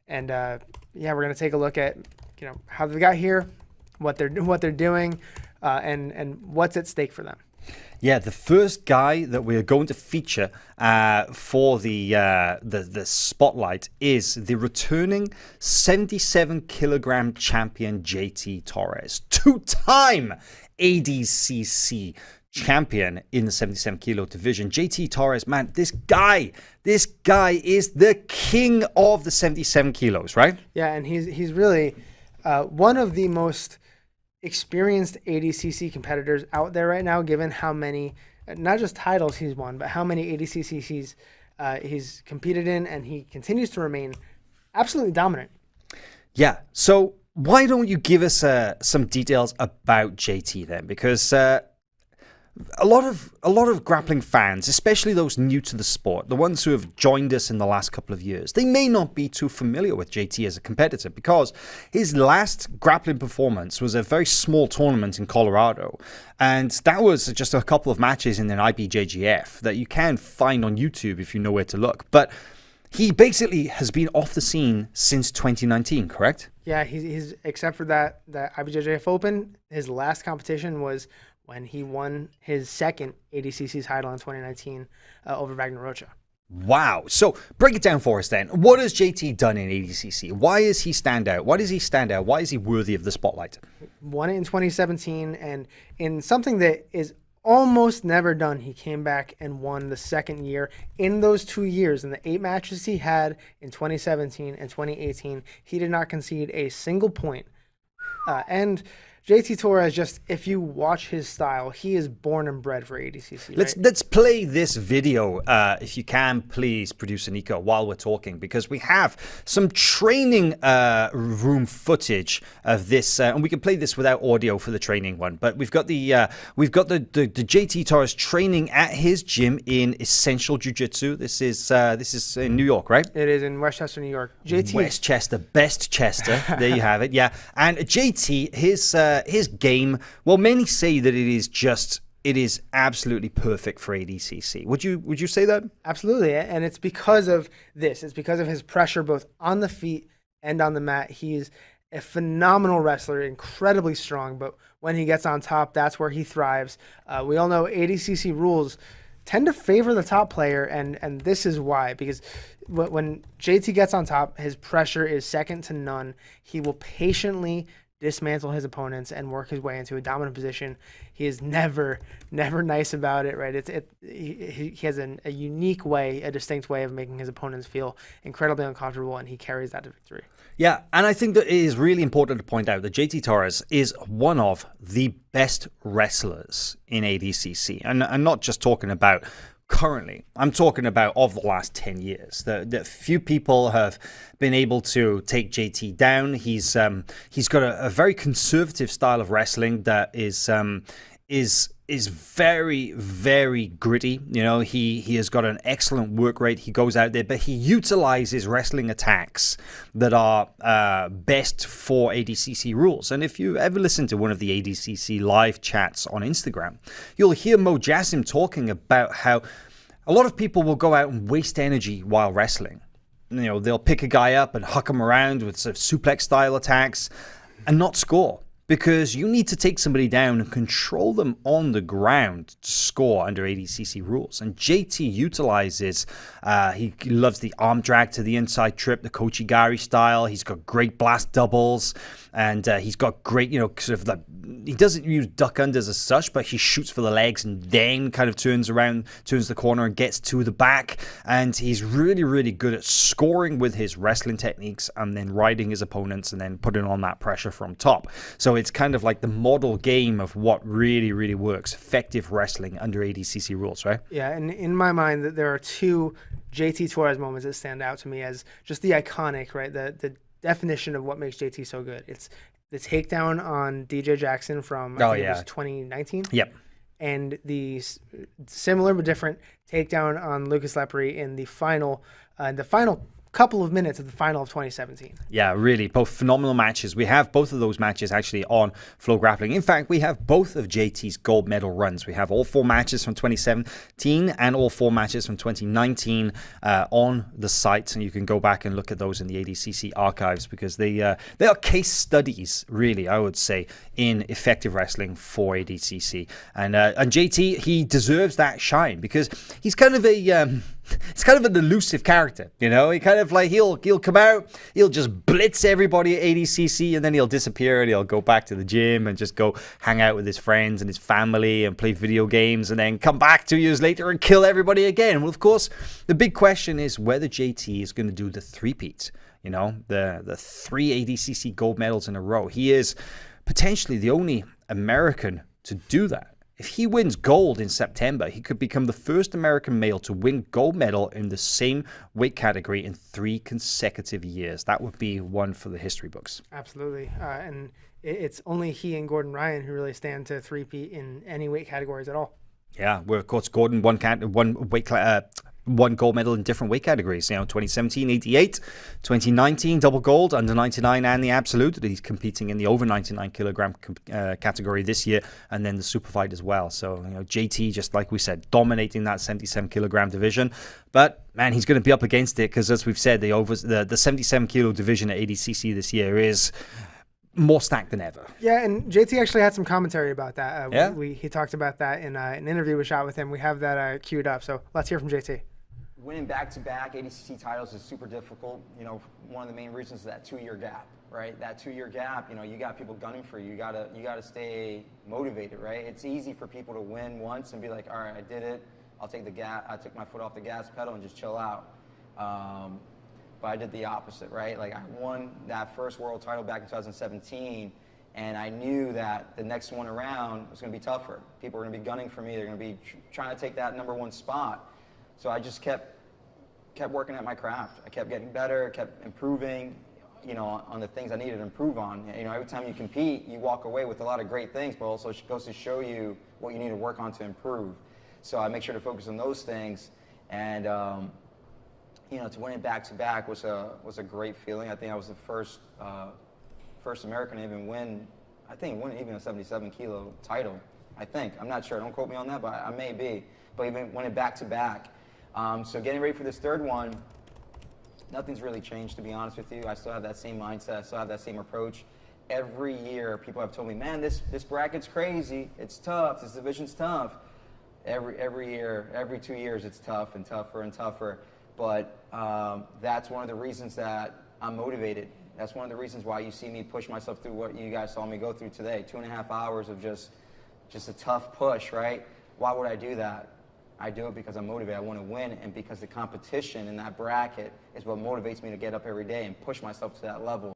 and we're going to take a look at how they got here, what they're doing, and what's at stake for them. Yeah, the first guy that we're going to feature for the spotlight is the returning 77-kilogram champion JT Torres, two-time ADCC champion in the 77-kilo division. JT Torres, man, this guy is the king of the 77 kilos, right? Yeah, and he's really one of the most experienced ADCC competitors out there right now, given how many, not just titles he's won, but how many ADCCs he's competed in, and he continues to remain absolutely dominant. Yeah, so why don't you give us some details about JT then? Because a lot of grappling fans, especially those new to the sport, the ones who have joined us in the last couple of years, they may not be too familiar with JT as a competitor, because his last grappling performance was a very small tournament in Colorado, and that was just a couple of matches in an Ibjjf that you can find on YouTube if you know where to look. But he basically has been off the scene since 2019, correct? Yeah, he's except for that Ibjjf Open, his last competition was when he won his second ADCC title in 2019 over Wagner Rocha. Wow. So break it down for us then. What has JT done in ADCC? Why does he stand out? Why does he stand out? Why is he worthy of the spotlight? Won it in 2017, and in something that is almost never done, he came back and won the second year. In those 2 years, in the 8 matches he had in 2017 and 2018, he did not concede a single point. And JT Torres, just if you watch his style, he is born and bred for ADCC. Right? Let's play this video, if you can, please, producer Nico, while we're talking, because we have some training room footage of this, and we can play this without audio for the training one. But we've got the JT Torres training at his gym in Essential Jiu-Jitsu. This is in New York, right? It is in Westchester, New York. JT Westchester, best Chester. There you have it. Yeah, and JT, his game, well, many say that it is absolutely perfect for ADCC. Would you say that? Absolutely, and it's because of this. It's because of his pressure both on the feet and on the mat. He's a phenomenal wrestler, incredibly strong, but when he gets on top, that's where he thrives. We all know ADCC rules tend to favor the top player, and this is why, because when JT gets on top, his pressure is second to none. He will patiently dismantle his opponents and work his way into a dominant position. He is never nice about it, right? He has a unique way, a distinct way of making his opponents feel incredibly uncomfortable, and he carries that to victory. Yeah, and I think that it is really important to point out that JT Torres is one of the best wrestlers in ADCC. And I'm not just talking about currently, I'm talking about of the last 10 years, that few people have been able to take JT down. He's got a very conservative style of wrestling that is very, very gritty. You know, he has got an excellent work rate. He goes out there, but he utilizes wrestling attacks that are best for ADCC rules. And if you ever listen to one of the ADCC live chats on Instagram, you'll hear Mo Jassim talking about how a lot of people will go out and waste energy while wrestling. You know, they'll pick a guy up and huck him around with sort of suplex style attacks and not score. Because you need to take somebody down and control them on the ground to score under ADCC rules. And JT utilizes, he loves the arm drag to the inside trip, the Kochigari style. He's got great blast doubles. And he's got great, you know, sort of the, he doesn't use duck unders as such, but he shoots for the legs and then kind of turns around, turns the corner and gets to the back. And he's really, really good at scoring with his wrestling techniques and then riding his opponents and then putting on that pressure from top. So it's kind of like the model game of what really, really works. Effective wrestling under ADCC rules, right? Yeah, and in my mind, there are two JT Torres moments that stand out to me as just the iconic, right? The definition of what makes JT so good. It's the takedown on DJ Jackson from I think it was 2019. Yep. And the similar but different takedown on Lucas Lepre in the final couple of minutes of the final of 2017. Yeah, really, both phenomenal matches. We have both of those matches actually on FloGrappling. In fact, we have both of JT's gold medal runs. We have all 4 matches from 2017 and all 4 matches from 2019 on the site, and you can go back and look at those in the ADCC archives because they are case studies, really, I would say, in effective wrestling for ADCC. And JT, he deserves that shine because he's kind of a it's kind of an elusive character, you know. He kind of like he'll come out, he'll just blitz everybody at ADCC, and then he'll disappear and he'll go back to the gym and just go hang out with his friends and his family and play video games, and then come back 2 years later and kill everybody again. Well, of course, the big question is whether JT is going to do the three-peat. You know, the 3 ADCC gold medals in a row. He is potentially the only American to do that. If he wins gold in September, he could become the first American male to win gold medal in the same weight category in 3 consecutive years. That would be one for the history books. Absolutely. And it's only he and Gordon Ryan who really stand to three-peat in any weight categories at all. Yeah, where of course Gordon won gold medal in different weight categories. You know, 2017, 88, 2019, double gold, under 99 and the absolute. He's competing in the over 99 kilogram category this year, and then the super fight as well. So, you know, JT, just like we said, dominating that 77 kilogram division. But man, he's going to be up against it because, as we've said, the 77 kilo division at ADCC this year is more stacked than ever. Yeah, and JT actually had some commentary about that. Yeah? He talked about that in an interview we shot with him. We have that queued up, so let's hear from JT. Winning back-to-back ADCC titles is super difficult. You know, one of the main reasons is that 2-year gap, right? That 2-year gap, you know, you got people gunning for you. You gotta stay motivated, right? It's easy for people to win once and be like, all right, I did it. I'll take the gas. I took my foot off the gas pedal and just chill out. But I did the opposite, right? Like I won that first world title back in 2017, and I knew that the next one around was going to be tougher. People are going to be gunning for me. They're going to be trying to take that #1 spot. So I just kept working at my craft. I kept getting better, kept improving, you know, on the things I needed to improve on. You know, every time you compete, you walk away with a lot of great things, but also it goes to show you what you need to work on to improve. So I make sure to focus on those things, and you know, to win it back-to-back was a great feeling. I think I was the first American to even win. I think win even a 77 kilo title. I think. I'm not sure. Don't quote me on that, but I may be. But even win it back-to-back. So getting ready for this third one, nothing's really changed, to be honest with you. I still have that same mindset. I still have that same approach. Every year, people have told me, man, this bracket's crazy. It's tough. This division's tough. Every year, every 2 years, it's tough and tougher and tougher. But that's one of the reasons that I'm motivated. That's one of the reasons why you see me push myself through what you guys saw me go through today. 2.5 hours of just a tough push, right? Why would I do that? I do it because I'm motivated. I want to win, and because the competition in that bracket is what motivates me to get up every day and push myself to that level.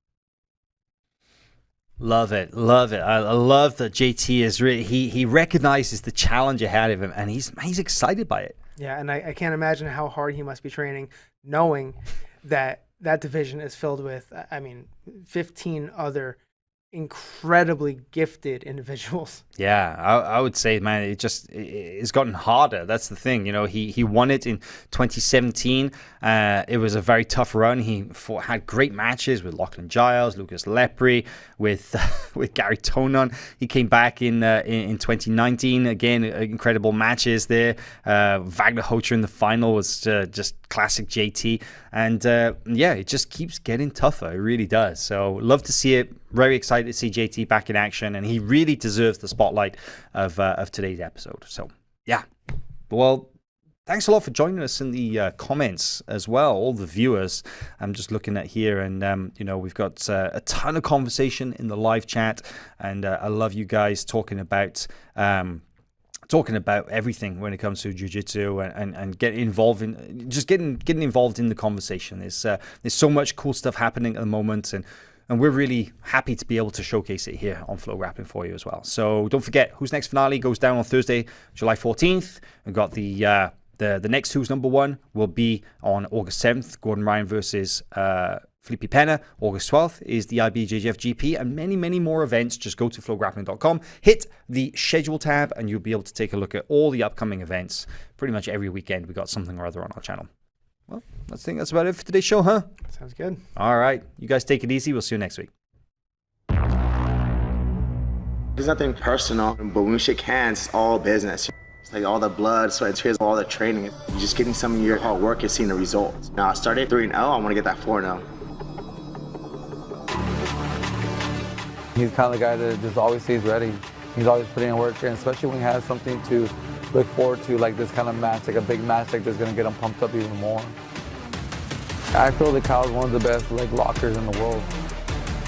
Love it, love it. I love that JT is really he recognizes the challenge ahead of him, and he's excited by it. Yeah, and I can't imagine how hard he must be training, knowing that that division is filled with, 15 other incredibly gifted individuals. Yeah, I would say, man, it's gotten harder. That's the thing. He won it in 2017. It was a very tough run. He had great matches with Lachlan Giles, Lucas Lepre, with Gary Tonon. He came back in 2019. Again, incredible matches there. Wagner Hocher in the final was just classic JT. And it just keeps getting tougher. It really does. So love to see it. Very excited to see JT back in action, and he really deserves the spotlight of today's episode. So, yeah. Well, thanks a lot for joining us in the comments as well, all the viewers. I'm just looking at here, and we've got a ton of conversation in the live chat, and I love you guys talking about everything when it comes to jiu-jitsu and getting involved in getting involved in the conversation. There's so much cool stuff happening at the moment, and we're really happy to be able to showcase it here on FloGrappling for you as well. So don't forget, Who's Next finale goes down on Thursday, July 14th. We've got the next Who's Number One will be on August 7th, Gordon Ryan versus Felipe Pena. August 12th is the Ibjjf GP, and many, many more events. Just go to FloGrappling.com, hit the schedule tab, and you'll be able to take a look at all the upcoming events. Pretty much every weekend we got something or other on our channel. Well, I think that's about it for today's show, huh? Sounds good. All right. You guys take it easy. We'll see you next week. There's nothing personal, but when we shake hands, it's all business. It's like all the blood, sweat, and tears, all the training. You're just getting some of your hard work and seeing the results. Now, I started 3-0. I want to get that 4-0. He's kind of the guy that just always stays ready. He's always putting in work, and especially when he has something to look forward to, like this kind of match, like a big match like this, going to get him pumped up even more. I feel that Kyle's one of the best leg lockers in the world,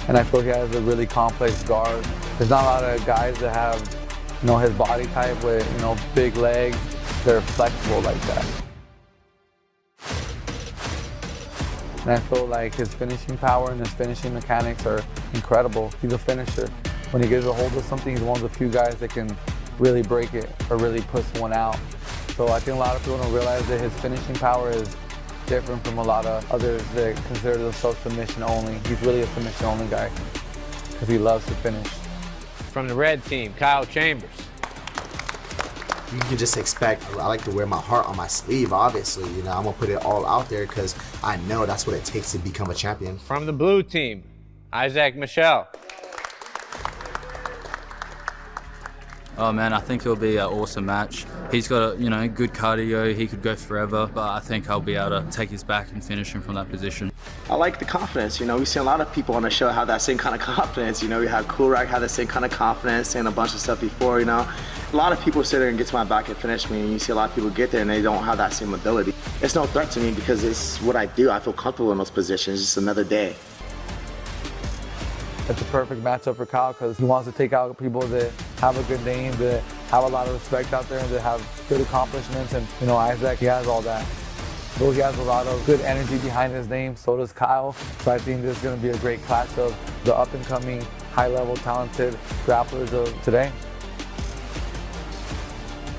and I feel he has a really complex guard. There's not a lot of guys that have, his body type with, big legs. They're flexible like that. And I feel like his finishing power and his finishing mechanics are incredible. He's a finisher. When he gets a hold of something, he's one of the few guys that can really break it or really push one out. So I think a lot of people don't realize that his finishing power is different from a lot of others that consider themselves submission only. He's really a submission only guy because he loves to finish. From the red team, Kyle Chambers. You can just expect, I like to wear my heart on my sleeve, obviously. I'm going to put it all out there because I know that's what it takes to become a champion. From the blue team, Isaac Michelle. Oh man, I think it'll be an awesome match. He's got a good cardio. He could go forever, but I think I'll be able to take his back and finish him from that position. I like the confidence. We've seen a lot of people on the show have that same kind of confidence. We had Coolrack have the same kind of confidence and a bunch of stuff before. A lot of people sit there and get to my back and finish me, and you see a lot of people get there and they don't have that same ability. It's no threat to me because it's what I do. I feel comfortable in those positions. It's just another day. It's a perfect matchup for Kyle because he wants to take out people that have a good name, that have a lot of respect out there, and that have good accomplishments. And, Isaac, he has all that. Though he has a lot of good energy behind his name, so does Kyle. So I think this is going to be a great clash of the up-and-coming, high-level, talented grapplers of today.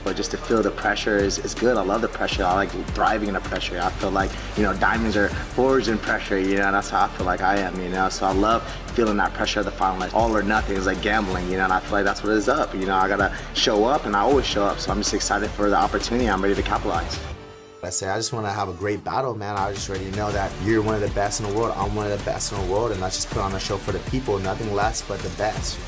But just to feel the pressure is good. I love the pressure. I like thriving in the pressure. I feel like, diamonds are forged in pressure, and that's how I feel like I am, So I love feeling that pressure of the final. Like all or nothing is like gambling, and I feel like that's what it is up. I gotta show up, and I always show up. So I'm just excited for the opportunity. I'm ready to capitalize. I just want to have a great battle, man. I just already know that you're one of the best in the world. I'm one of the best in the world, and let's just put on a show for the people. Nothing less but the best.